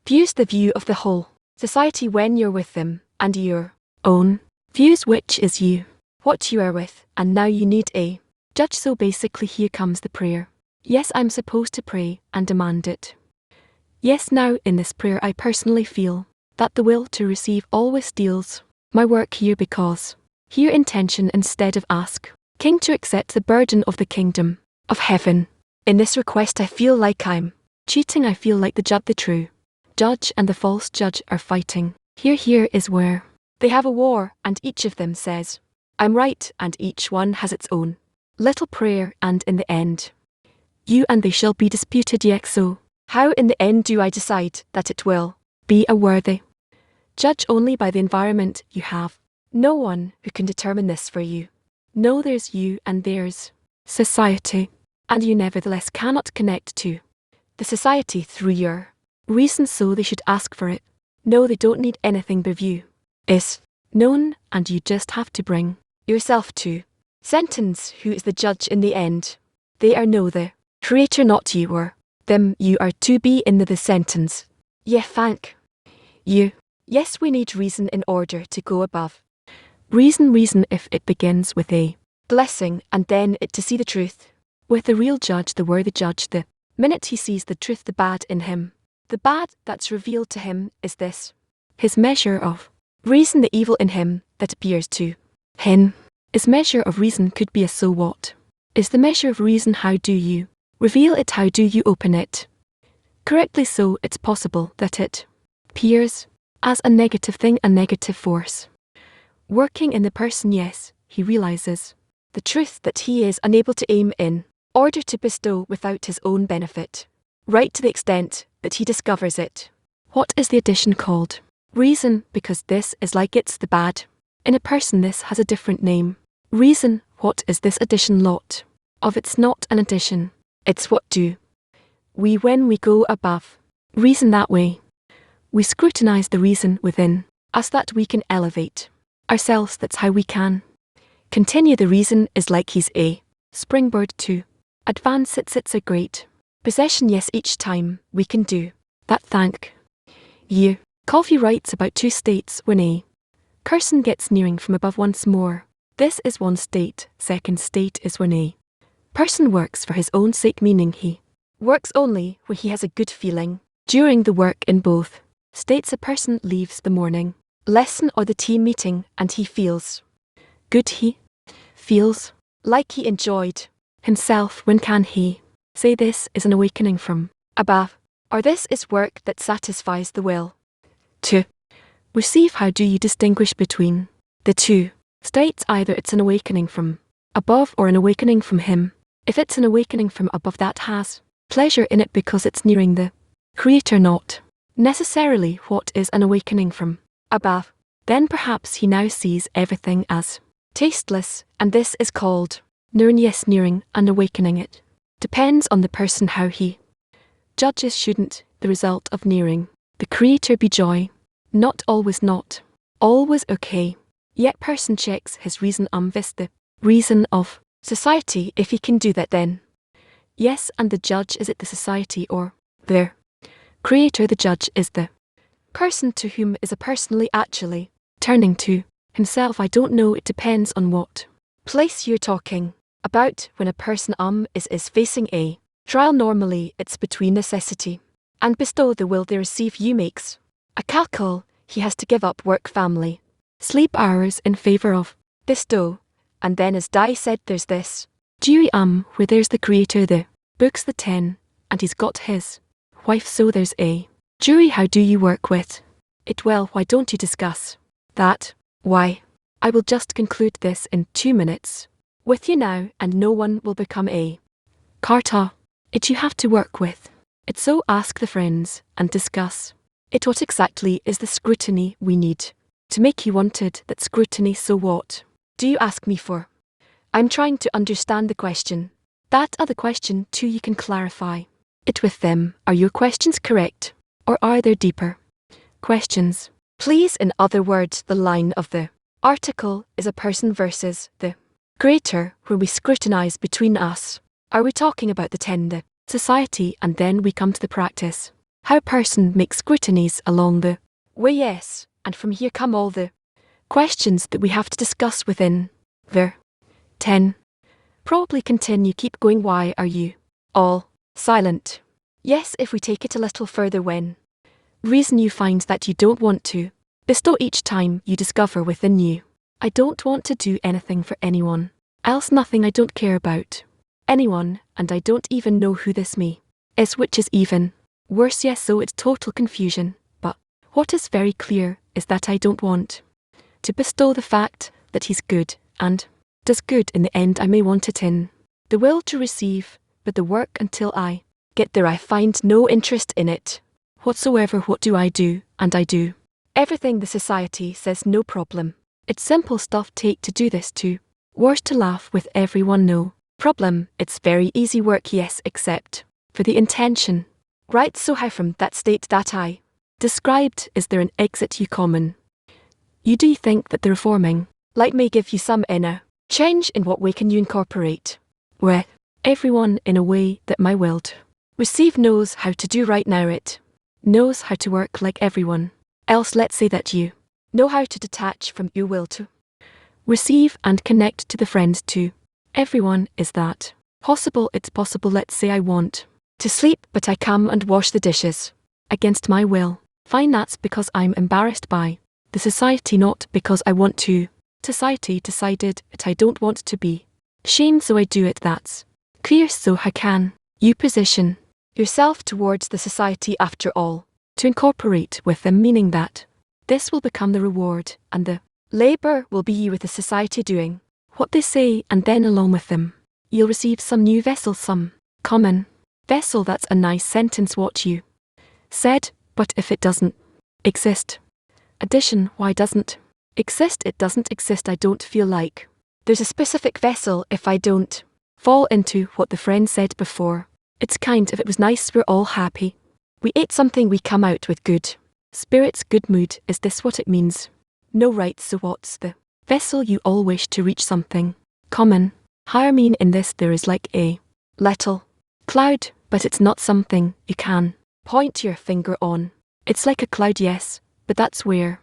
views the view of the whole society when you're with them and your own views which is you what you are with and now you need a judge so basically here comes the prayer. Yes I'm supposed to pray and demand it. Yes now in this prayer I personally feel that the will to receive always steals my work here because here intention instead of ask king to accept the burden of the kingdom of heaven. In this request I feel like I'm cheating I feel like the true judge and the false judge are fighting. Here is where they have a war and each of them says I'm right and each one has its own little prayer and in the end you and they shall be disputed yet so how in the end do I decide that it will be a worthy judge only by the environment you have. No one who can determine this for you. No there's you and there's society and you nevertheless cannot connect to the society through your reason so they should ask for it. No they don't need anything but you is known and you just have to bring yourself to sentence who is the judge in the end. They are no the creator not you or them you are to be in the sentence. Yeah thank you. Yes we need reason in order to go above. Reason if it begins with a blessing and then it to see the truth. With the real judge the worthy judge the minute he sees the truth the bad in him. The bad that's revealed to him is this. His measure of reason the evil in him that appears to him. His measure of reason could be a so what. Is the measure of reason how do you reveal it how do you open it? Correctly so it's possible that it appears as a negative thing a negative force. Working in the person yes, he realizes the truth that he is unable to aim in order to bestow without his own benefit. Right to the extent that he discovers it. What is the addition called? Reason because this is like it's the bad. In a person this has a different name. Reason what is this addition lot? Of it's not an addition. It's what do we when we go above. Reason that way. We scrutinize the reason within us that we can elevate ourselves that's how we can continue the reason is like he's a springboard to advance it's a great possession yes each time we can do that thank you. Coffee writes about two states when a person gets nearing from above once more. This is one state. Second state is when a person works for his own sake meaning he works only when he has a good feeling. During the work in both states a person leaves the morning lesson or the team meeting and he feels good he feels like he enjoyed himself when can he say this is an awakening from above or this is work that satisfies the will to receive. How do you distinguish between the two states? Either it's an awakening from above or an awakening from him. If it's an awakening from above that has pleasure in it because it's nearing the creator not necessarily what is an awakening from above, then perhaps he now sees everything as tasteless and this is called yes nearing and awakening. It depends on the person how he judges. Shouldn't the result of nearing the creator be joy? Not always okay. Yet person checks his reason this the reason of society. If he can do that then yes and the judge is it the society or their creator? The judge is the person to whom is a personally actually turning to himself. I don't know it depends on what place you're talking about. When a person is facing a trial normally it's between necessity and bestow the will they receive. You makes a calcul he has to give up work family sleep hours in favor of bestow and then as Dai said there's this jury where there's the creator the books the 10 and he's got his wife, so there's a jury. How do you work with it? Well, why don't you discuss that? Why, I will just conclude this in 2 minutes with you now, and no one will become a carta. It you have to work with it, so ask the friends and discuss it. What exactly is the scrutiny we need to make you wanted that scrutiny? So what do you ask me for? I'm trying to understand the question. That other question too, you can clarify it with them. Are your questions correct, or are there deeper questions? Please, in other words, the line of the article is a person versus the creator. When we scrutinize between us, are we talking about the 10, the society, and then we come to the practice? How a person makes scrutinies along the way, yes, and from here come all the questions that we have to discuss within the 10. Probably continue, keep going. Why are you all silent? Yes, if we take it a little further, when reason you find that you don't want to bestow each time you discover within you, I don't want to do anything for anyone else, nothing, I don't care about anyone, and I don't even know who this me is, which is even worse. Yes, so it's total confusion, but what is very clear is that I don't want to bestow the fact that he's good and does good. In the end, I may want it in the will to receive, but the work until I get there, I find no interest in it whatsoever. What do? And I do everything the society says, no problem. It's simple stuff. Take to do this too. Worse to laugh with everyone, no problem. It's very easy work, yes, except for the intention. Right, so how from that state that I described, is there an exit you common? You do think that the reforming light may give you some inner change? In what way can you incorporate with everyone in a way that my will to receive knows how to do right now? It knows how to work like everyone else. Let's say that you know how to detach from your will to receive and connect to the friends to everyone. Is that possible? It's possible. Let's say I want to sleep, but I come and wash the dishes against my will. Fine, that's because I'm embarrassed by the society, not because I want to. Society decided it. I don't want to be shamed, so I do it. That's clear. So how can you position yourself towards the society after all, to incorporate with them, meaning that this will become the reward, and the labor will be you with the society doing what they say, and then along with them you'll receive some new vessel, some common vessel. That's a nice sentence, what you said, but if it doesn't exist, addition, why doesn't exist? It doesn't exist. I don't feel like there's a specific vessel if I don't fall into what the friend said before. It's kind of, it was nice, we're all happy, we ate something, we come out with good spirits, good mood. Is this what it means? No, right, so what's the vessel? You all wish to reach something common. Higher, mean in this there is like a little cloud, but it's not something you can point your finger on. It's like a cloud, yes, but that's where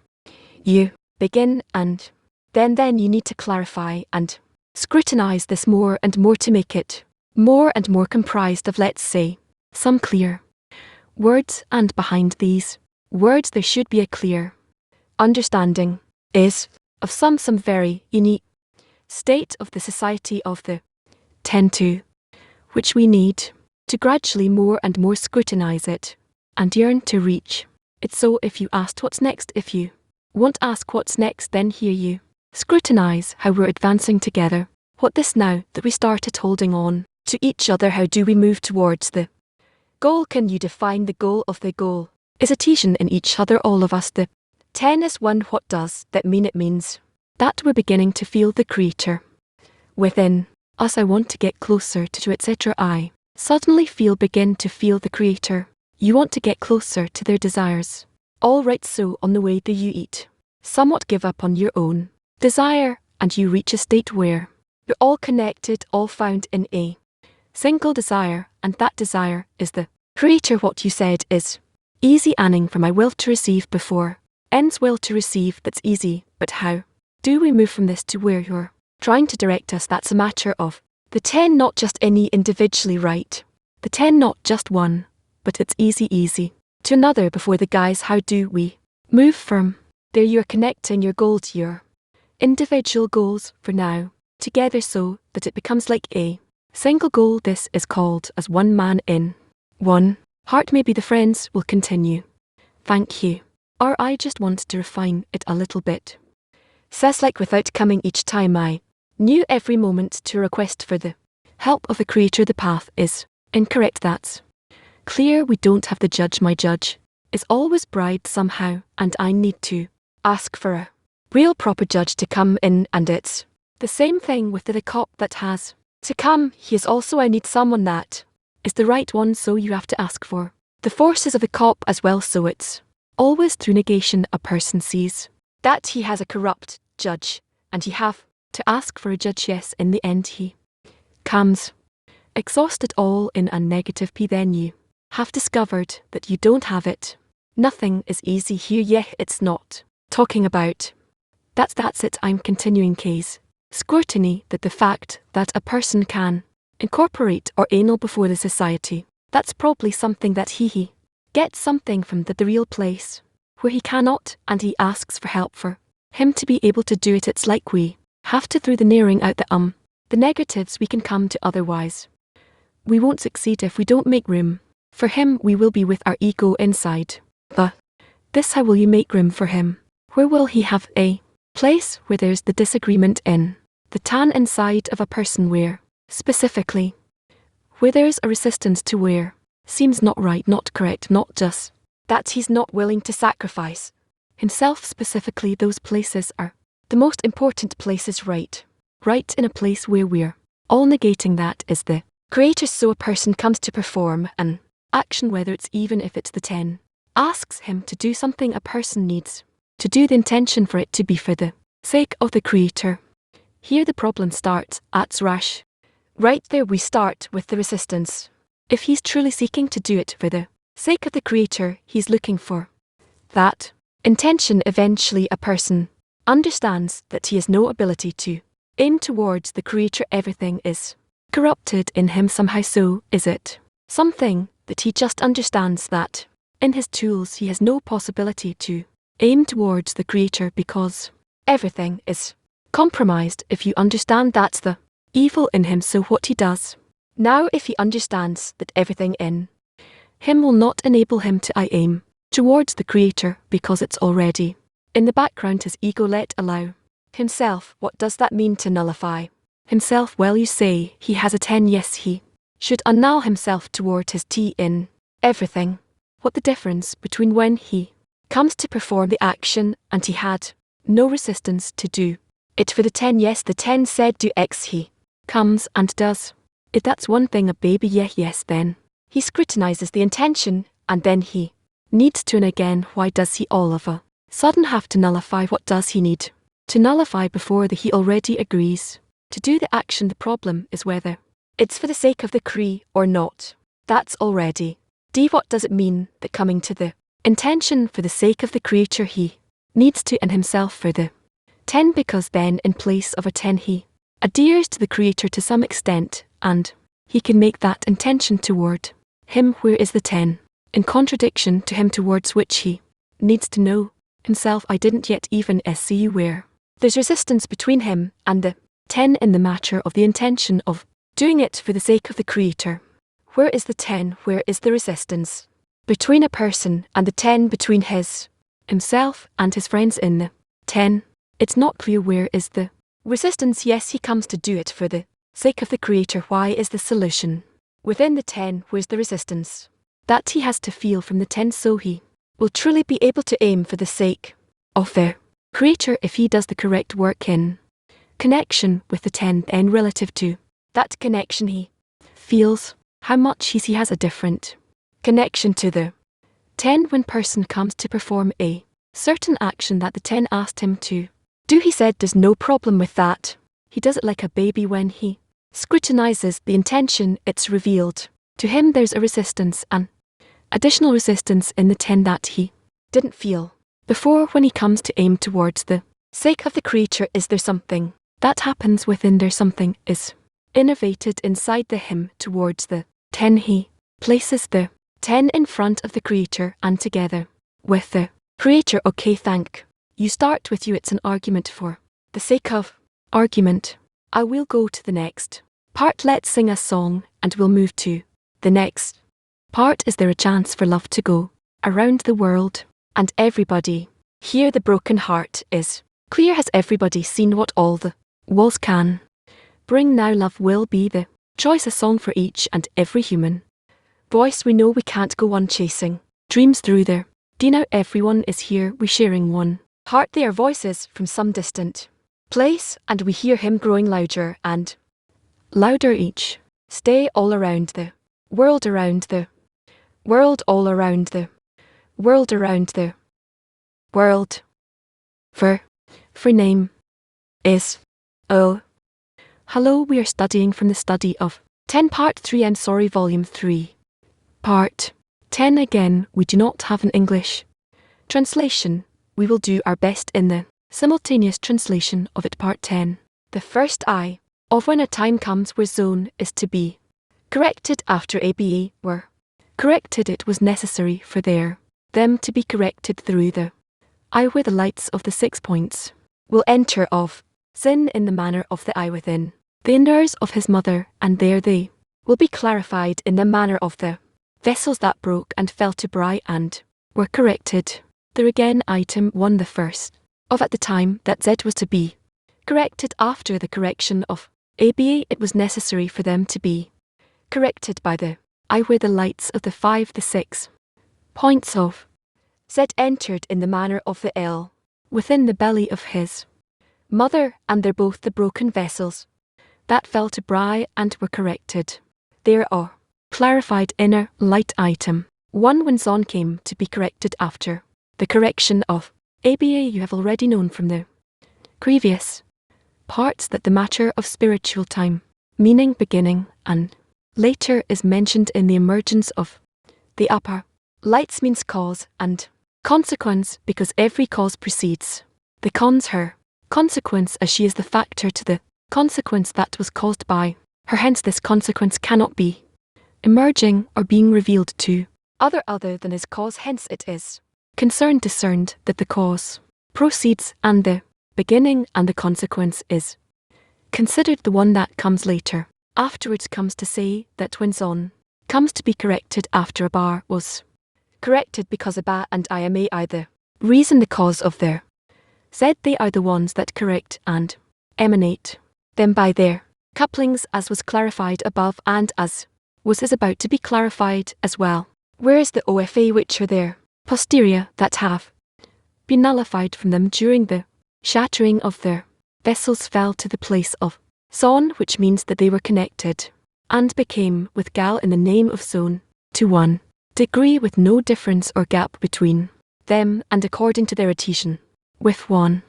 you begin, and then you need to clarify and scrutinize this more and more to make it more and more comprised of, let's say, some clear words, and behind these words there should be a clear understanding is of some very unique state of the society of the 10 to which we need to gradually more and more scrutinize it and yearn to reach it. So if you asked what's next, if you won't ask what's next, then here you scrutinize how we're advancing together. What this now that we started holding on to each other, how do we move towards the goal? Can you define the goal of the goal? Is adhesion in each other, all of us, the 10 is one. What does that mean? It means that we're beginning to feel the creator within us. I want to get closer to etc. I suddenly begin to feel the creator. You want to get closer to their desires. All right, so on the way that you eat, somewhat give up on your own desire, and you reach a state where you're all connected, all found in a single desire, and that desire is the creator. What you said is easy, aning for my will to receive before ends will to receive. That's easy, but how do we move from this to where you're trying to direct us? That's a matter of the 10, not just any individually, right? The 10, not just one, but it's easy to another before the guys. How do we move from there? You're connecting your goal to your individual goals for now together so that it becomes like a single goal. This is called as one man in 1. Heart, maybe the friends will continue. Thank you. Or I just want to refine it a little bit. Says like without coming each time I knew every moment to request for the help of the creator. The path is incorrect, that's clear. We don't have the judge. My judge is always bribed somehow, and I need to ask for a real proper judge to come in, and it's the same thing with the cop that has to come. He is also, I need someone that is the right one, so you have to ask for the forces of the cop as well. So it's always through negation a person sees that he has a corrupt judge, and he have to ask for a judge. Yes, in the end he comes exhausted all in a negative p. Then you have discovered that you don't have it. Nothing is easy here. Yeah, it's not talking about that's it. I'm continuing case scrutiny, that the fact that a person can incorporate or anal before the society, that's probably something that he gets something from the real place where he cannot, and he asks for help for him to be able to do it. It's like we have to through the narrowing out the negatives we can come to, otherwise we won't succeed. If we don't make room for him, we will be with our ego inside this. How will you make room for him? Where will he have a place where there's the disagreement in the tan inside of a person, where specifically where there's a resistance to where seems not right, not correct, not just that he's not willing to sacrifice himself. Specifically, those places are the most important places, right in a place where we're all negating that is the creator. So a person comes to perform an action, whether it's even if it's the 10 asks him to do something, a person needs to do the intention for it to be for the sake of the creator. Here the problem starts at rash. Right there we start with the resistance. If he's truly seeking to do it for the sake of the creator, he's looking for that intention. Eventually a person understands that he has no ability to aim towards the creator. Everything is corrupted in him somehow. So is it something that he just understands that in his tools he has no possibility to aim towards the creator, because everything is compromised. If you understand that's the evil in him, so what he does now, if he understands that everything in him will not enable him to aim towards the creator, because it's already in the background, his ego let allow himself. What does that mean, to nullify himself? Well, you say he has a 10. Yes, he should annul himself toward his T in everything. What the difference between when he comes to perform the action and he had no resistance to do it for the 10? Yes, the 10 said do X, he comes and does it. That's one thing, a baby. Yes, then he scrutinizes the intention, and then he needs to. And again, why does he all of a sudden have to nullify? What does he need to nullify before he already agrees to do the action? The problem is whether it's for the sake of the Cree or not. That's already D. What does it mean that coming to the intention for the sake of the creator he needs to and himself for the 10? Because then in place of a 10 he adheres to the creator to some extent, and he can make that intention toward him. Where is the 10 in contradiction to him, towards which he needs to know himself? I didn't yet even see you where there's resistance between him and the 10 in the matter of the intention of doing it for the sake of the creator. Where is the 10? Where is the resistance between a person and the 10, between himself and his friends in the 10? It's not clear. Where is the resistance? Yes, he comes to do it for the sake of the creator. Why is the solution within the 10? Where's the resistance that he has to feel from the 10, so he will truly be able to aim for the sake of the creator if he does the correct work in connection with the 10? Then relative to that connection he feels how much he has a different connection to the 10 when person comes to perform a certain action that the 10 asked him to do. He said there's no problem with that. He does it like a baby. When he scrutinizes the intention, it's revealed to him there's a resistance, an additional resistance in the 10 that he didn't feel before. When he comes to aim towards the sake of the creature, is there something that happens within? There something is innovated inside the him towards the 10. He places the 10 in front of the creator and together with the creator. Okay, thank you. Start with you. It's an argument for the sake of argument. I will go to the next part. Let's sing a song and we'll move to the next Part is there a chance for love to go around the world, and everybody. Here the broken heart is clear. Has everybody seen what all the walls can bring? Now love will be the choice, a song for each and every human voice. We know we can't go on chasing dreams through there. Do now everyone is here, we sharing one heart. They are voices from some distant place, and we hear him growing louder and louder each stay all around the world, around the world, all around the world, around the world. For name is oh. Hello, we are studying from the study of 10 part 3 and sorry volume 3. Part 10 again, we do not have an English translation. We will do our best in the simultaneous translation of it. Part 10. The first I of when a time comes where zone is to be corrected after ABA were corrected. It was necessary for them to be corrected through the I where the lights of the 6 points will enter of sin in the manner of the eye within the inners of his mother, and there they will be clarified in the manner of the vessels that broke and fell to bry and were corrected. There again item 1 the first of at the time that Z was to be corrected after the correction of ABA, it was necessary for them to be corrected by the I where the lights of the 5 the 6 points of Z entered in the manner of the L within the belly of his mother, and they're both the broken vessels that fell to bry and were corrected. There are clarified inner light item 1 when Zon came to be corrected after the correction of ABA. You have already known from the previous parts that the matter of spiritual time, meaning beginning and later, is mentioned in the emergence of the upper lights, means cause and consequence, because every cause precedes the cons her consequence, as she is the factor to the consequence that was caused by her. Hence this consequence cannot be emerging or being revealed to other than his cause. Hence it is discerned that the cause proceeds and the beginning, and the consequence is considered the one that comes later. Afterwards comes to say that when Zon comes to be corrected after a bar was corrected, because a ba and IMA are the reason, the cause of their Z, they are the ones that correct and emanate them by their couplings, as was clarified above and as is about to be clarified as well. Whereas the OFA, which are their posterior, that have been nullified from them during the shattering of their vessels, fell to the place of Zon, which means that they were connected and became with Gal in the name of Zone to one degree, with no difference or gap between them, and according to their adhesion with one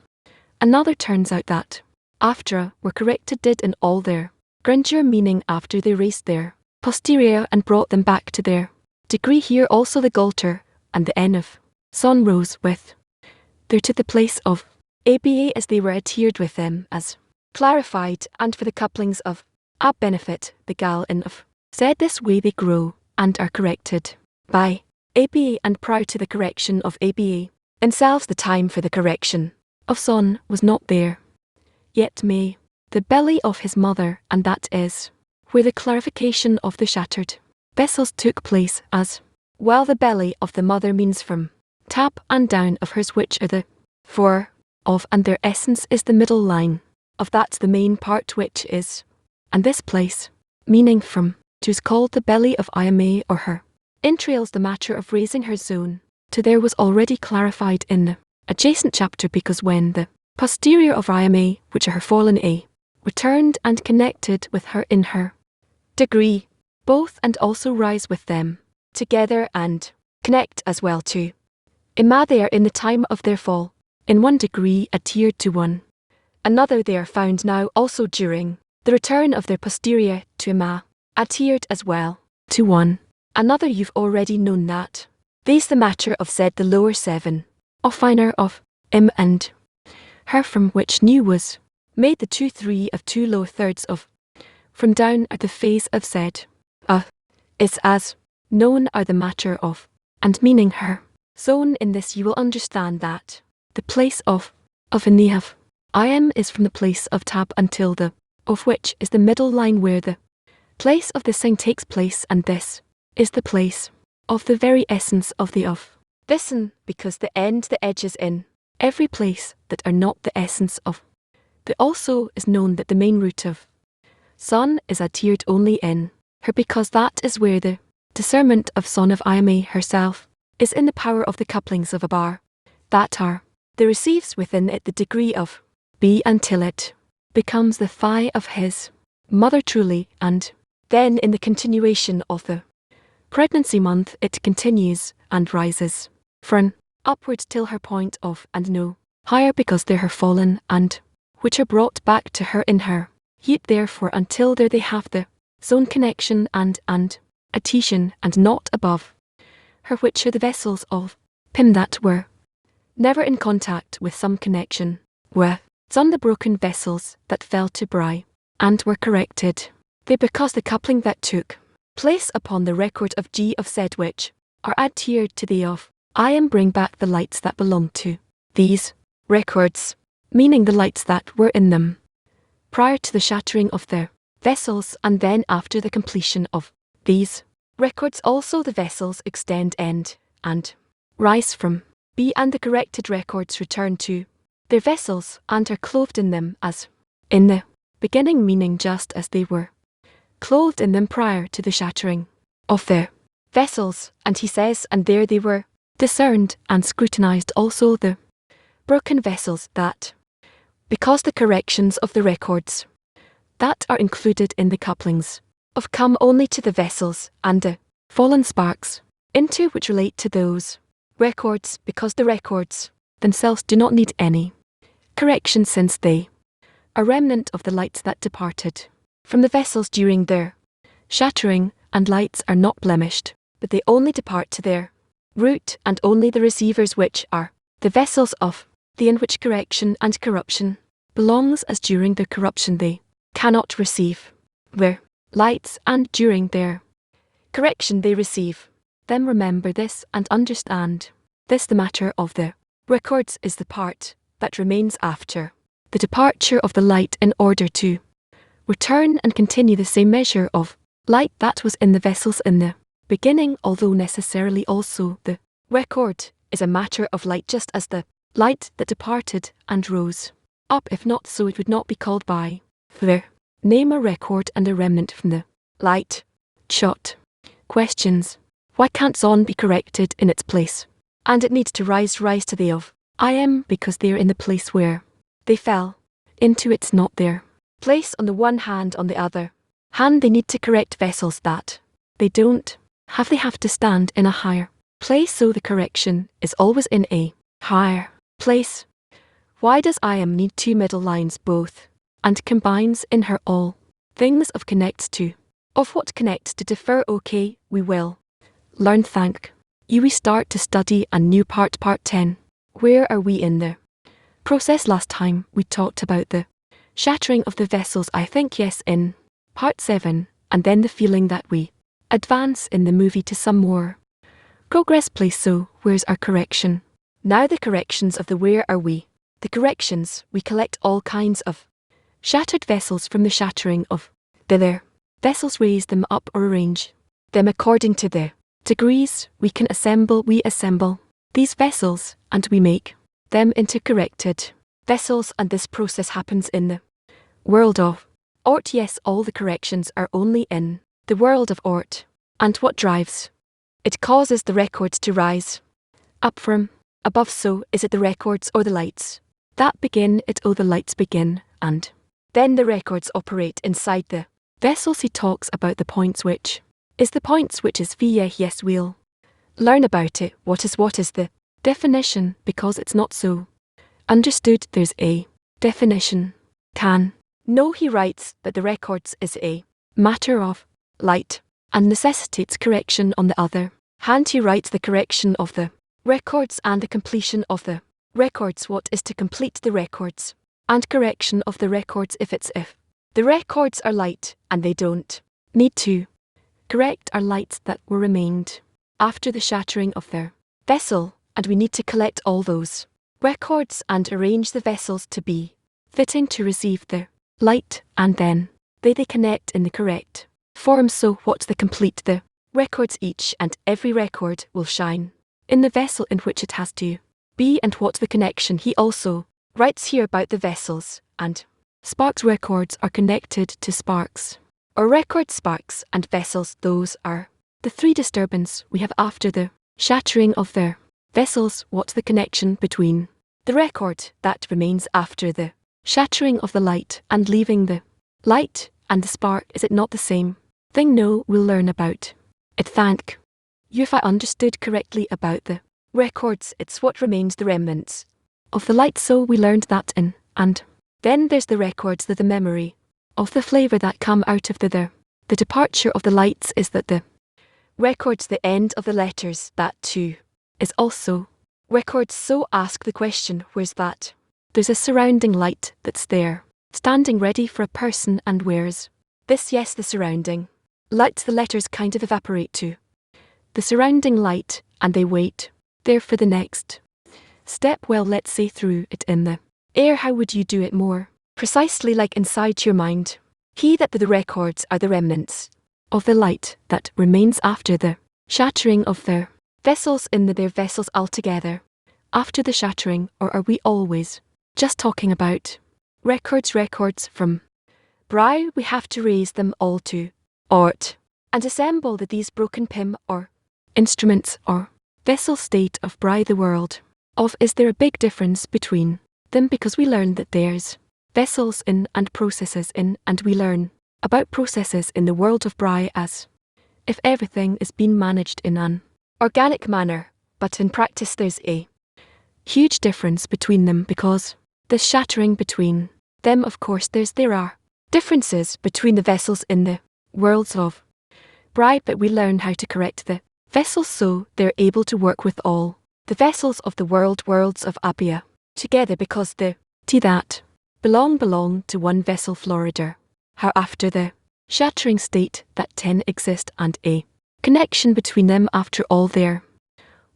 another. Turns out that after were corrected did in all their grandeur, meaning after they raised their posterior and brought them back to their degree. Here also the Gulter and the N of Zon rose with their to the place of ABA, as they were adhered with them as clarified, and for the couplings of ab benefit the Gal in of Z. This way they grow and are corrected by ABA, and prior to the correction of ABA themselves, the time for the correction of Zon was not there. Yet may the belly of his mother, and that is where the clarification of the shattered vessels took place, as well the belly of the mother means from tap and down of hers, which are the four of, and their essence is the middle line of that's the main part, which is, and this place, meaning from to, is called the belly of Iame, or her entrails. The matter of raising her zone to there was already clarified in the adjacent chapter, because when the posterior of Iame, which are her fallen A, returned and connected with her in her degree, both and also rise with them together and connect as well to Ima, they are in the time of their fall in one degree adhered to one another. They are found now also during the return of their posterior to Ima, adhered as well to one another. You've already known that. These the matter of said the lower seven of finer of Im and her, from which new was made the 2-3 of 2 lower thirds of from down at the face of said is as known are the matter of and meaning her zone. In this you will understand that the place of in the of Im is from the place of tab until the of, which is the middle line where the place of the sign takes place, and this is the place of the very essence of the of. This in, because the end the edges in, every place that are not the essence of. The also is known that the main root of son is adhered only in her, because that is where the discernment of son of Iame herself is in the power of the couplings of a bar, that are, there receives within it the degree of be until it becomes the phi of his mother truly, and then in the continuation of the pregnancy month it continues and rises from upwards till her point of and no higher, because they're her fallen and which are brought back to her in her, yet therefore until there they have the zone connection and adhesion, and not above her which are the vessels of him that were never in contact with some connection with on the broken vessels that fell to bry and were corrected, they because the coupling that took place upon the record of G of said which are adhered to the of I am bring back the lights that belong to these records, meaning the lights that were in them prior to the shattering of their vessels, and then after the completion of these records also the vessels extend end and rise from B, and the corrected records return to their vessels and are clothed in them as in the beginning, meaning just as they were clothed in them prior to the shattering of their vessels. And he says, and there they were discerned and scrutinized also the broken vessels, that because the corrections of the records that are included in the couplings of come only to the vessels and the fallen sparks into which relate to those records, because the records themselves do not need any correction, since they are remnant of the lights that departed from the vessels during their shattering, and lights are not blemished, but they only depart to their root, and only the receivers which are the vessels of the in which correction and corruption belongs, as during their corruption they cannot receive their lights, and during their correction they receive them. Remember this and understand this: the matter of the records is the part that remains after the departure of the light, in order to return and continue the same measure of light that was in the vessels in the beginning, although necessarily also the record is a matter of light, just as the light that departed and rose up, if not so it would not be called by their name a record and a remnant from the light. Shot. Questions. Why can't Zon be corrected in its place? And it needs to rise to the of I am, because they are in the place where they fell into. It's not their place on the one hand, on the other hand they need to correct vessels that they don't have. They have to stand in a higher place, so the correction is always in a higher place. Why does I am need two middle lines both, and combines in her all things of connects to of what connects to differ? Okay, we will learn. Thank you. We start to study a new part 10. Where are we in the process? Last time we talked about the shattering of the vessels, I think, yes, in part 7, and then the feeling that we advance in the movie to some more progress place. So where's our correction? Now the corrections of the where are we. The corrections, we collect all kinds of shattered vessels from the shattering of their vessels, raise them up or arrange them according to their degrees. We can assemble, we assemble these vessels, and we make them into corrected vessels, and this process happens in the world of Ort. Yes, all the corrections are only in the world of Ort. And what drives it causes the records to rise up from above. So is it the records or the lights that begin it? Oh, the lights begin, and then the records operate inside the vessels. He talks about the points, which is the points which is via. Yes, we'll learn about it. What is the definition, because it's not so understood. There's a definition. Can no, he writes that the records is a matter of light and necessitates correction. On the other hand, he writes the correction of the records and the completion of the records. What is to complete the records and correction of the records? If the records are light and they don't need to correct, are lights that were remained after the shattering of their vessel, and we need to collect all those records and arrange the vessels to be fitting to receive the light, and then they connect in the correct form. So what's the complete the records each and every record will shine in the vessel in which it has to be and what the connection. He also writes here about the vessels and sparks. Records are connected to sparks, or record sparks and vessels. Those are the three disturbance we have after the shattering of their vessels. What's the connection between the record that remains after the shattering of the light and leaving the light and the spark? Is it not the same thing? No, we'll learn about it. Thank you. If I understood correctly about the records, it's what remains, the remnants of the light. So we learned that in, and then there's the records, the memory of the flavor that come out of the departure of the lights is that the records the end of the letters. That too is also records. So ask the question, where's that? There's a surrounding light that's there, standing ready for a person, and where's this? Yes, the surrounding light. The letters kind of evaporate to the surrounding light, and they wait there for the next step. Well, let's say through it in the air. How would you do it more precisely? Like inside your mind. He that the records are the remnants of the light that remains after the shattering of their vessels in their vessels altogether after the shattering. Or are we always just talking about records? Records from Bry, we have to raise them all to art and assemble these broken pim or instruments or vessel state of Bry the world of. Is there a big difference between them? Because we learn that there's vessels in and processes in, and we learn about processes in the world of Bry as if everything is being managed in an organic manner, but in practice there's a huge difference between them because the shattering between them. Of course there are differences between the vessels in the worlds of Bry, but we learn how to correct the vessels so they're able to work with all the vessels of the worlds of Abia together, because the that belong to one vessel. Florida. How after the shattering state that 10 exist and a connection between them after all there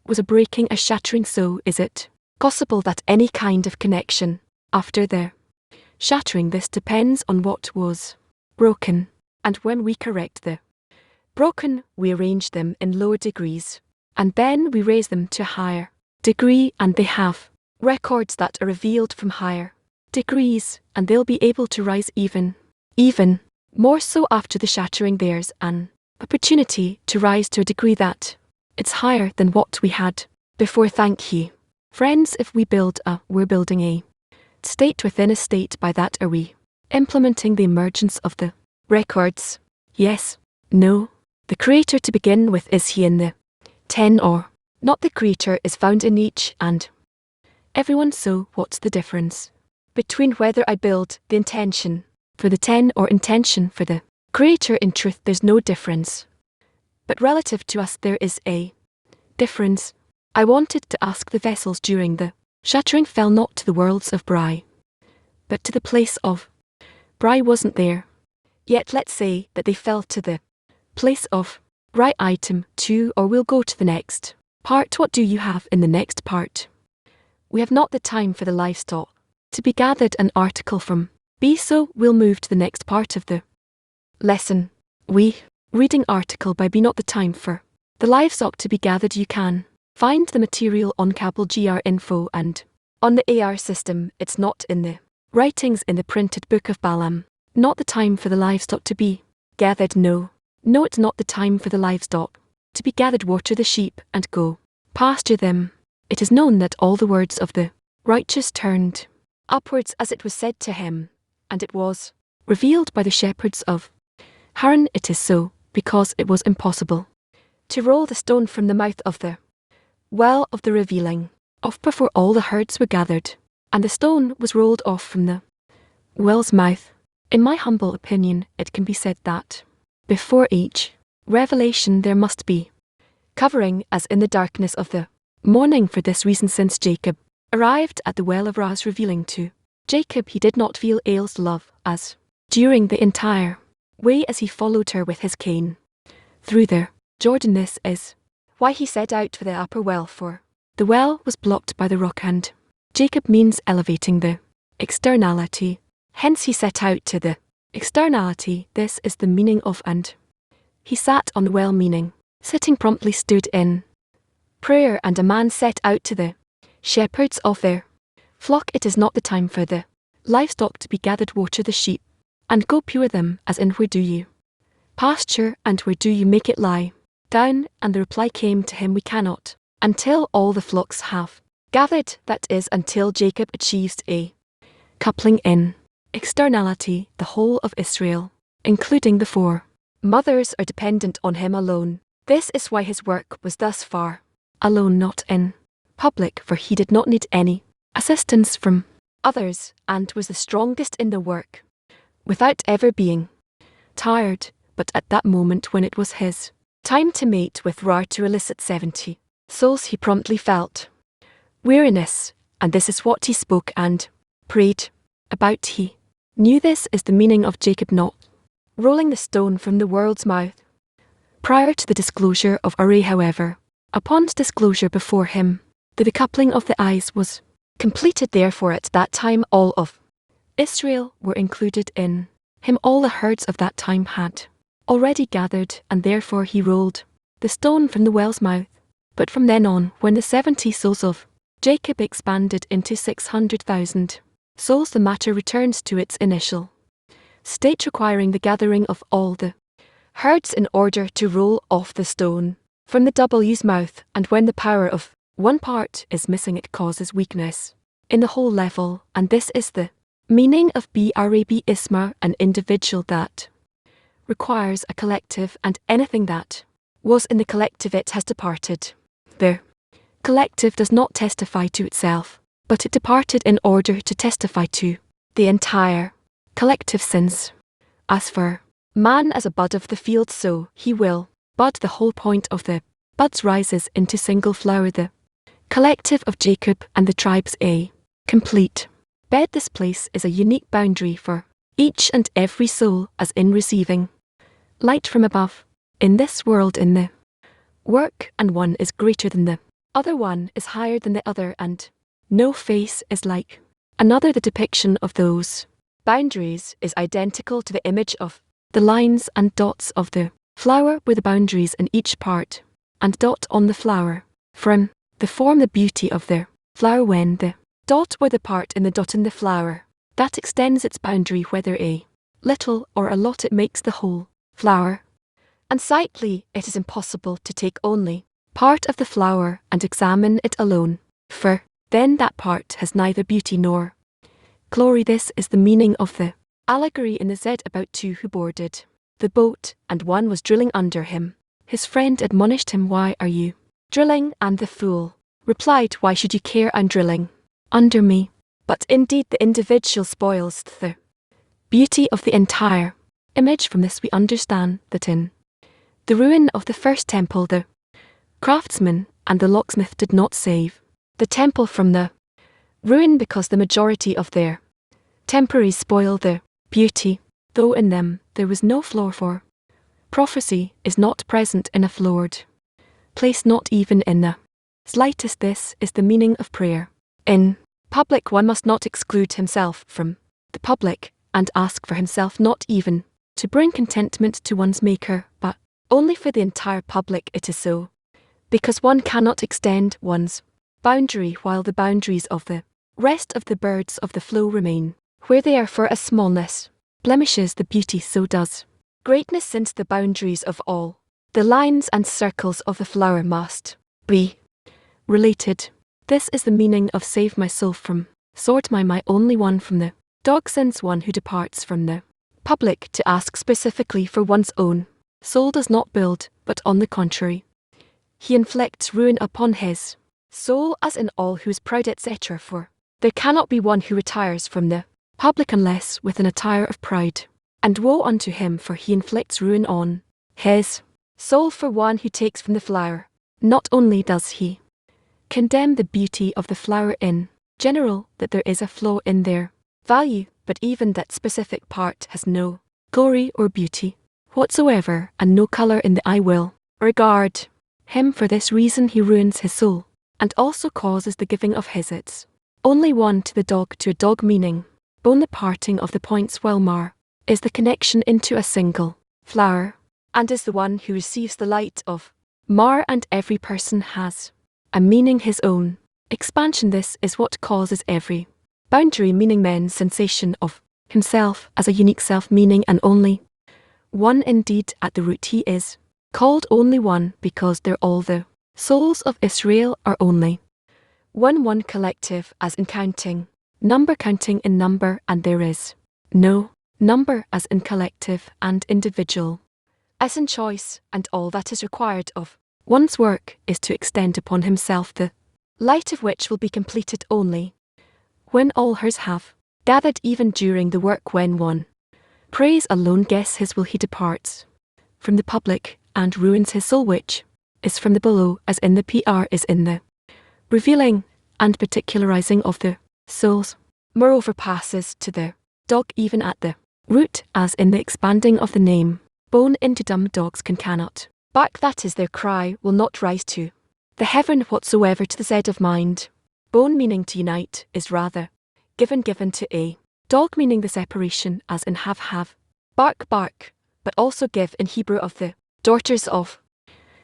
was a breaking, a shattering. So is it possible that any kind of connection after the shattering? This depends on what was broken, and when we correct the broken, we arrange them in lower degrees, and then we raise them to a higher degree, and they have records that are revealed from higher degrees, and they'll be able to rise even more so after the shattering. There's an opportunity to rise to a degree that it's higher than what we had before. Thank you. Friends, if we we're building a state within a state. By that, are we implementing the emergence of the records? Yes. No. The creator to begin with, is he in the 10 or not? The creator is found in each and everyone. So what's the difference between whether I build the intention for the 10 or intention for the creator? In truth, there's no difference, but relative to us there is a difference. I wanted to ask the vessels during the shattering fell not to the worlds of Bry, but to the place of Bry wasn't there. Yet let's say that they fell to the place of Bry. Item 2, or we'll go to the next part. What do you have in the next part? We have not the time for the livestock to be gathered. An article from B, so we'll move to the next part of the lesson. Reading article by B. Not the time for the livestock to be gathered. You can find the material on Kabul GR info and on the AR system. It's not in the writings in the printed book of Balaam. Not the time for the livestock to be gathered. No, it's not the time for the livestock to be gathered. Water the sheep and go pasture them. It is known that all the words of the righteous turned upwards, as it was said to him, and it was revealed by the shepherds of Haran. It is so, because it was impossible to roll the stone from the mouth of the well of the revealing of before all the herds were gathered, and the stone was rolled off from the well's mouth. In my humble opinion, it can be said that before each revelation there must be covering, as in the darkness of the morning. For this reason, since Jacob arrived at the well of Ra's revealing to Jacob, he did not feel Ail's love as during the entire way as he followed her with his cane through the Jordan. This is why he set out for the upper well, for the well was blocked by the rock, and Jacob means elevating the externality. Hence he set out to the externality. This is the meaning of and he sat on the well, meaning sitting promptly stood in prayer, and a man set out to the shepherds of their flock. It is not the time for the livestock to be gathered, water the sheep, and go pure them, as in where do you pasture, and where do you make it lie down? And the reply came to him, we cannot, until all the flocks have gathered, that is, until Jacob achieves a coupling in externality. The whole of Israel, including the four mothers, are dependent on him alone. This is why his work was thus far alone, not in public, for he did not need any assistance from others, and was the strongest in the work, without ever being tired. But at that moment, when it was his time to mate with Ra, to elicit 70 souls, he promptly felt weariness, and this is what he spoke and prayed about. He knew this is the meaning of Jacob not rolling the stone from the world's mouth. Prior to the disclosure of Array, however, upon disclosure before him, the decoupling of the eyes was completed. Therefore at that time all of Israel were included in him. All the herds of that time had already gathered, and therefore he rolled the stone from the well's mouth. But from then on, when the 70 souls of Jacob expanded into 600,000 souls, the matter returns to its initial state, requiring the gathering of all the herds in order to roll off the stone from the W's mouth. And when the power of one part is missing, it causes weakness in the whole level, and this is the meaning of Brab Isma, an individual that requires a collective, and anything that was in the collective, it has departed. The collective does not testify to itself, but it departed in order to testify to the entire collective. Since, as for man as a bud of the field, so he will bud. The whole point of the buds rises into single flower, the collective of Jacob and the tribes, a complete bed. This place is a unique boundary for each and every soul, as in receiving light from above. In this world, in the work, and one is greater than the other, one is higher than the other, and no face is like another. The depiction of those boundaries is identical to the image of the lines and dots of the flower, where the boundaries in each part and dot on the flower from the form the beauty of the flower. When the dot were the part in the dot in the flower that extends its boundary, whether a little or a lot, it makes the whole flower unsightly. It is impossible to take only part of the flower and examine it alone, for then that part has neither beauty nor glory. This is the meaning of the allegory in the Z about two who boarded the boat, and one was drilling under him. His friend admonished him, why are you drilling? And the fool replied, why should you care? I'm drilling under me. But indeed the individual spoils the beauty of the entire image. From this we understand that in the ruin of the first temple, the craftsman and the locksmith did not save the temple from the ruin, because the majority of their temporaries spoil the beauty, though in them there was no floor, for prophecy is not present in a floored place, not even in the slightest. This is the meaning of prayer. In public one must not exclude himself from the public, and ask for himself, not even to bring contentment to one's Maker, but only for the entire public. It is so because one cannot extend one's boundary while the boundaries of the rest of the birds of the flow remain where they are, for a smallness blemishes the beauty, so does greatness, since the boundaries of all the lines and circles of the flower must be related. This is the meaning of save my soul from sword, my only one from the dog, since one who departs from the public to ask specifically for one's own soul does not build, but on the contrary, he inflicts ruin upon his soul, as in all who is proud, etc. For there cannot be one who retires from the public unless with an attire of pride, and woe unto him, for he inflicts ruin on his soul. For one who takes from the flower, not only does he condemn the beauty of the flower in general, that there is a flaw in their value, but even that specific part has no glory or beauty whatsoever, and no colour in the eye will regard him. For this reason he ruins his soul, and also causes the giving of his its only one to a dog, meaning bone. The parting of the points, while mar is the connection into a single flower, and is the one who receives the light of Mar and every person has a meaning his own. Expansion. This is what causes every boundary meaning man's sensation of himself as a unique self meaning and only one indeed at the root he is called only one because they're all the souls of Israel are only one collective as in counting in number and there is no number as in collective and individual as in choice and all that is required of one's work is to extend upon himself the light of which will be completed only when all hers have gathered even during the work when one praise alone guess his will he departs from the public and ruins his soul which is from the below as in the PR is in the revealing and particularizing of the souls. Moreover passes to the dog even at the root as in the expanding of the name. Bone into dumb dogs cannot bark that is their cry will not rise to the heaven whatsoever to the Z of mind. Bone meaning to unite is rather given to a dog meaning the separation as in have bark but also give in Hebrew of the daughters of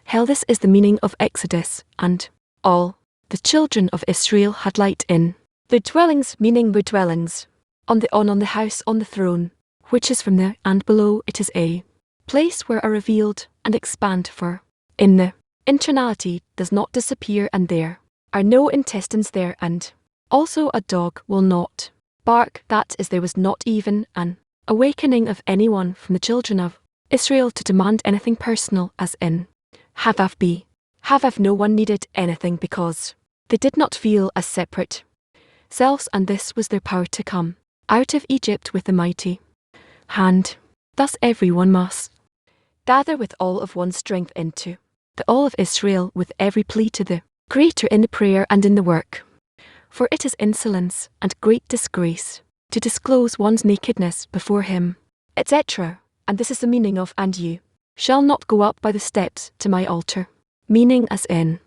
hell. This is the meaning of Exodus and all the children of Israel had light in their dwellings meaning their dwellings on the house on the throne which is from there and below it is a place where are revealed and expand for in the internality does not disappear and there are no intestines there and also a dog will not bark that is there was not even an awakening of anyone from the children of Israel to demand anything personal as in have no one needed anything because they did not feel as separate selves and this was their power to come out of Egypt with the mighty hand. Thus everyone must gather with all of one's strength into the all of Israel with every plea to the Creator in the prayer and in the work. For it is insolence and great disgrace to disclose one's nakedness before him, etc. And this is the meaning of and you shall not go up by the steps to my altar. Meaning as in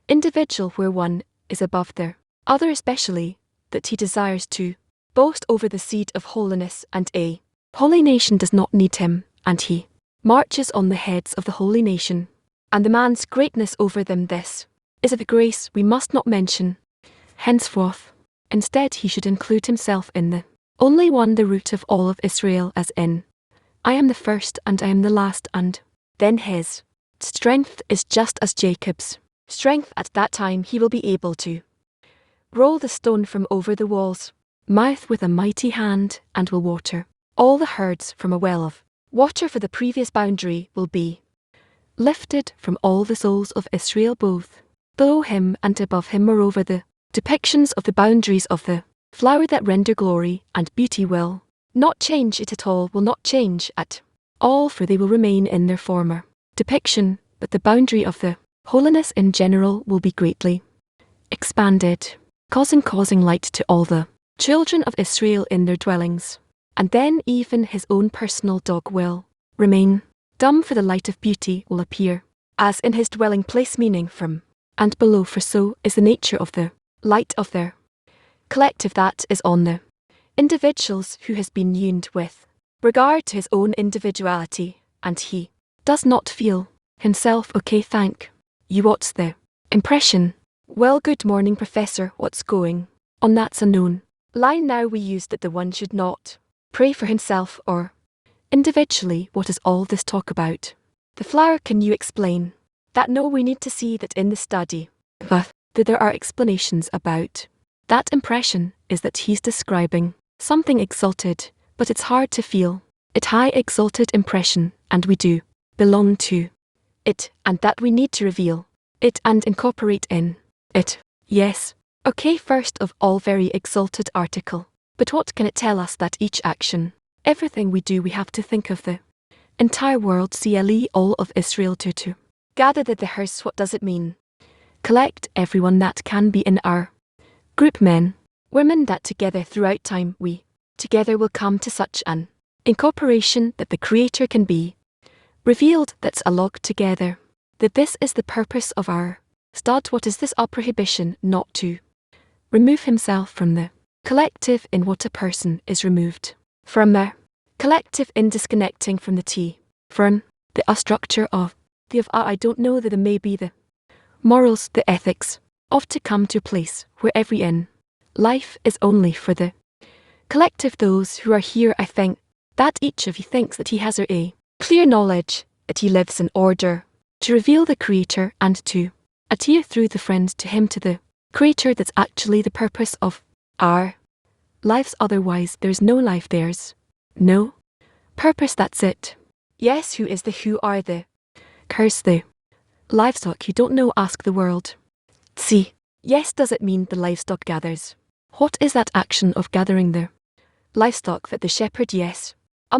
individual where one is above the other especially that he desires to boast over the seed of holiness and a holy nation does not need him and he marches on the heads of the holy nation and the man's greatness over them. This is of the grace we must not mention henceforth. Instead he should include himself in the only one the root of all of Israel as in I am the first and I am the last and then his strength is just as Jacob's strength at that time he will be able to roll the stone from over the wall's mouth with a mighty hand and will water all the herds from a well of water for the previous boundary will be lifted from all the souls of Israel both below him and above him. Moreover the depictions of the boundaries of the flower that render glory and beauty will not change it at all, will not change at all, for they will remain in their former depiction, but the boundary of the holiness in general will be greatly expanded, causing light to all the children of Israel in their dwellings. And then even his own personal dog will remain dumb, for the light of beauty will appear as in his dwelling place, meaning from and below, for so is the nature of the light of their collective that is on the individuals who has been united with regard to his own individuality, and he does not feel himself okay. Thank you. What's the impression? Well, good morning, Professor. What's going on? That's a known line now we use that the one should not pray for himself or individually. What is all this talk about? The flower, can you explain that? No, we need to see that in the study that there are explanations about that. Impression is that he's describing something exalted, but it's hard to feel it. High exalted impression, and we do belong to it, and that we need to reveal it and incorporate in it. Yes. Okay, first of all, very exalted article. But what can it tell us? That each action, everything we do, we have to think of the entire world, CLE, all of Israel to gather the hers. What does it mean? Collect everyone that can be in our group, men, women, that together throughout time we together will come to such an incorporation that the Creator can be revealed. That's a log together. That this is the purpose of our stud. What is this? A prohibition not to remove himself from the collective in what a person is removed from the collective in disconnecting from the T, from the structure of The of I don't know that there may be the morals, the ethics, of to come to a place where every in life is only for the collective. Those who are here, I think, that each of you thinks that he has a clear knowledge, that he lives in order, to reveal the Creator and to adhere through the friends to him, to the Creator. That's actually the purpose of our lives. Otherwise there's no life, there's no purpose, that's it. Yes, who is the who are the curse the livestock? You don't know, ask the world. See, yes, does it mean the livestock gathers? What is that action of gathering the livestock that the shepherd, yes,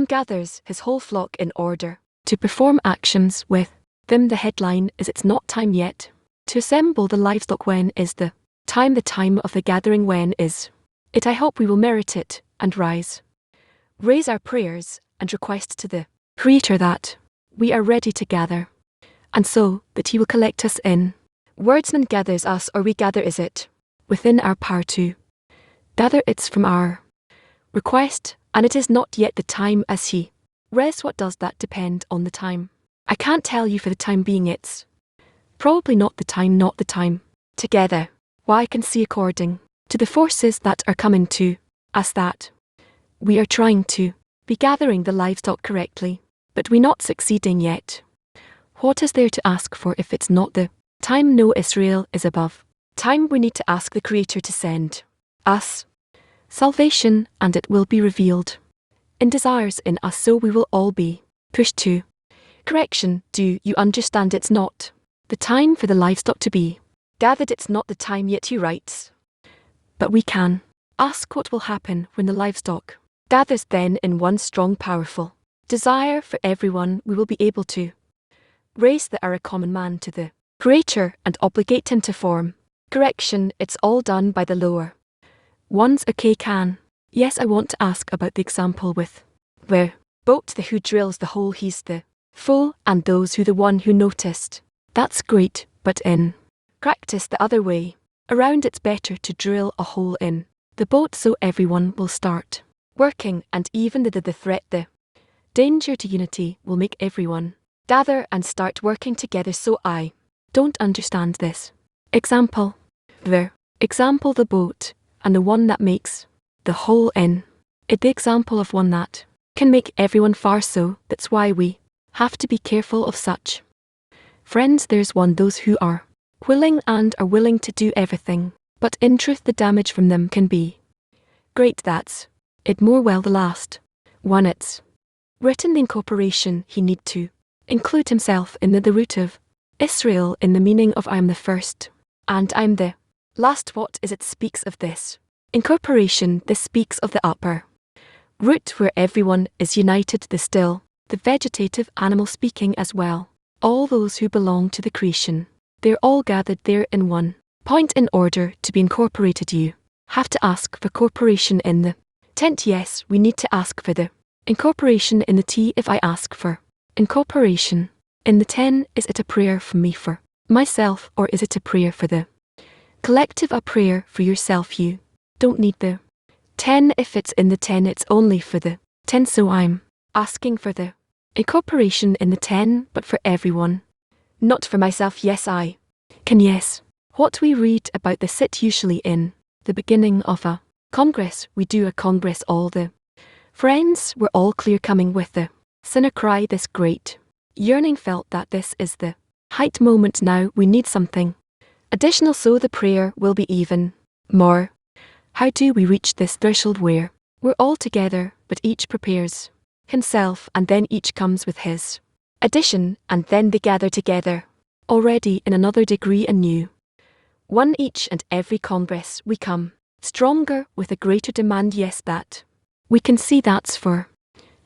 gathers his whole flock in order to perform actions with them? The headline is it's not time yet to assemble the livestock. When is the time? The time of the gathering. When is it? I hope we will merit it and raise our prayers and request to the Creator that we are ready to gather, and so that he will collect us in. Wordsman gathers us, or we gather. Is it within our power to gather? It's from our request, and it is not yet the time, as he res. What does that depend on the time? I can't tell you for the time being. It's probably not the time, not the time. Together, why, I can see according to the forces that are coming to us that we are trying to be gathering the livestock correctly, but we not succeeding yet. What is there to ask for if it's not the time? No, Israel is above time. We need to ask the Creator to send us salvation, and it will be revealed in desires in us, so we will all be pushed to correction. Do you understand? It's not the time for the livestock to be gathered. It's not the time yet, he writes. But we can ask what will happen when the livestock gathers. Then in one strong, powerful desire for everyone, we will be able to raise the a common man to the Creator and obligate him to form correction. It's all done by the lower ones. Okay, can. Yes, I want to ask about the example with where boat, the who drills the hole, he's the fool, and those who the one who noticed. That's great, but in practice the other way around, it's better to drill a hole in the boat so everyone will start working, and even the threat, the danger to unity will make everyone gather and start working together. So I don't understand this example. The example, the boat, and the one that makes the hole in it, the example of one that can make everyone far. So that's why we have to be careful of such friends. There's one, those who are willing and are willing to do everything, but in truth the damage from them can be great. That's it. More well, the last one, it's written the incorporation, he need to include himself in the root of Israel, in the meaning of I am the first and I'm the last. What is it speaks of this incorporation? This speaks of the upper root where everyone is united, the still, the vegetative animal speaking as well. All those who belong to the creation, they're all gathered there in one point. In order to be incorporated, you have to ask for corporation in the tent. Yes, we need to ask for the incorporation in the tea. If I ask for incorporation in the ten, is it a prayer from me for myself, or is it a prayer for the collective? A prayer for yourself. You don't need the 10. If it's in the 10, it's only for the 10. So I'm asking for the incorporation in the 10, but for everyone, not for myself. Yes, I can. Yes, what we read about the sit usually in the beginning of a congress. We do a congress, all the friends were all clear coming with the sinner cry. This great yearning felt that this is the height moment. Now we need something additional, so the prayer will be even more. How do we reach this threshold where we're all together, but each prepares himself, and then each comes with his addition, and then they gather together, already in another degree anew. One each and every congress we come stronger with a greater demand. Yes, that we can see, that's for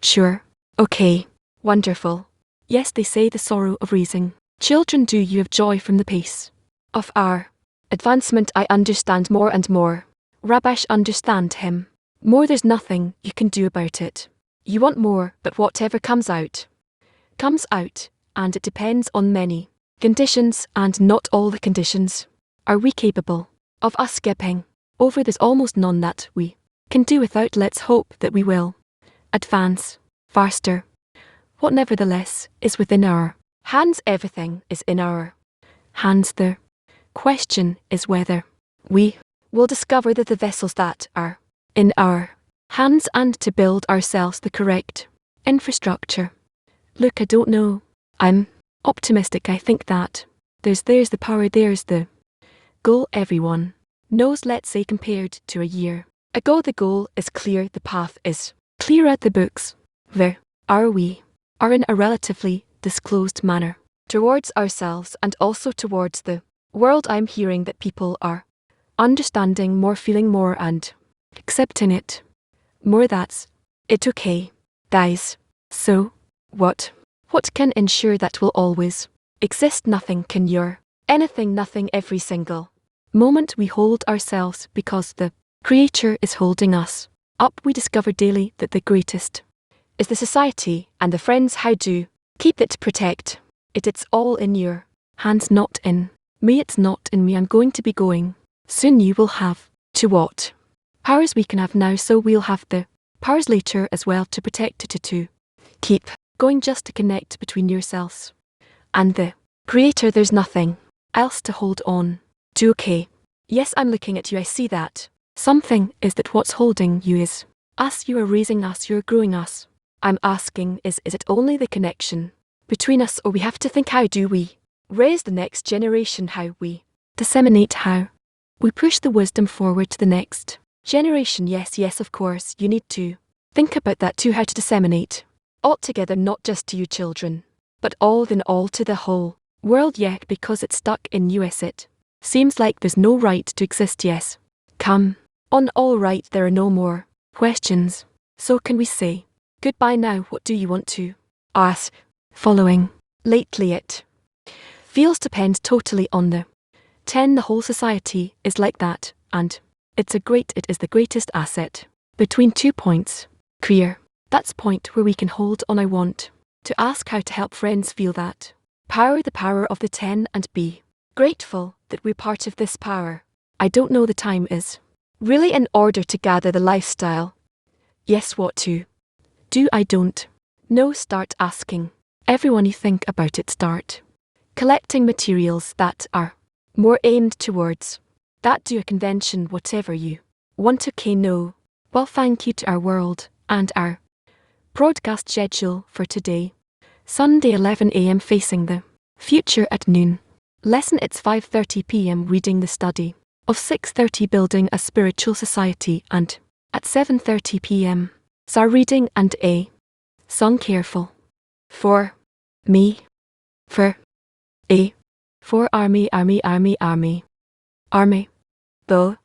sure. Okay, wonderful. Yes, they say the sorrow of raising children. Do you have joy from the pace of our advancement? I understand more and more. Rabash, understand him more. There's nothing you can do about it. You want more, but whatever comes out, and it depends on many conditions, and not all the conditions are we capable of us skipping over. There's almost none that we can do without. Let's hope that we will advance faster. What nevertheless is within our Hands, everything is in our hands. The question is whether we will discover that the vessels that are in our hands and to build ourselves the correct infrastructure. Look, I don't know. I'm optimistic. I think that there's the power, there's the goal. Everyone knows, let's say compared to a year ago, the goal is clear, the path is clear at the books. There we are in a relatively disclosed manner towards ourselves and also towards the world. I'm hearing that people are understanding more, feeling more and accepting it more. That's it. Okay, guys. So, what can ensure that will always exist? Nothing can anything, nothing. Every single moment we hold ourselves because the Creator is holding us up. We discover daily that the greatest is the society and the friends. How do keep it, protect it? It's all in your hands, not in me. It's not in me. I'm going to be going soon. You will have to what powers we can have now, so we'll have the powers later as well to protect it, to keep going, just to connect between yourselves and the Creator. There's nothing else to hold on to. Okay, yes, I'm looking at you. I see that something is that what's holding you is us. You are raising us, you're growing us. I'm asking, is it only the connection between us, or we have to think, how do we raise the next generation, how we disseminate, how we push the wisdom forward to the next generation? Yes, of course, you need to think about that too, how to disseminate altogether, not just to you children, but all to the whole world. Yeah, because it's stuck in US. It seems like there's no right to exist. Yes, come on, all right, there are no more questions. So can we say goodbye now? What do you want to ask? Following lately, it feels depend totally on the 10. The whole society is like that, and it is the greatest asset between 2 points. Clear. That's point where we can hold on. I want to ask how to help friends feel that power, the power of the 10, and be grateful that we're part of this power. I don't know, the time is really in order to gather the lifestyle. Yes, what to do? I don't know. Start asking everyone you think about it. Start collecting materials that are more aimed towards that. Do a convention, whatever you want. Okay, no. Well, thank you to our world and our broadcast schedule for today. Sunday 11 a.m. facing the future at noon. Lesson, it's 5:30 p.m. reading the study of 6:30 building a spiritual society, and at 7:30 p.m. Sar reading and a song. Careful. For me. For a. For army. Though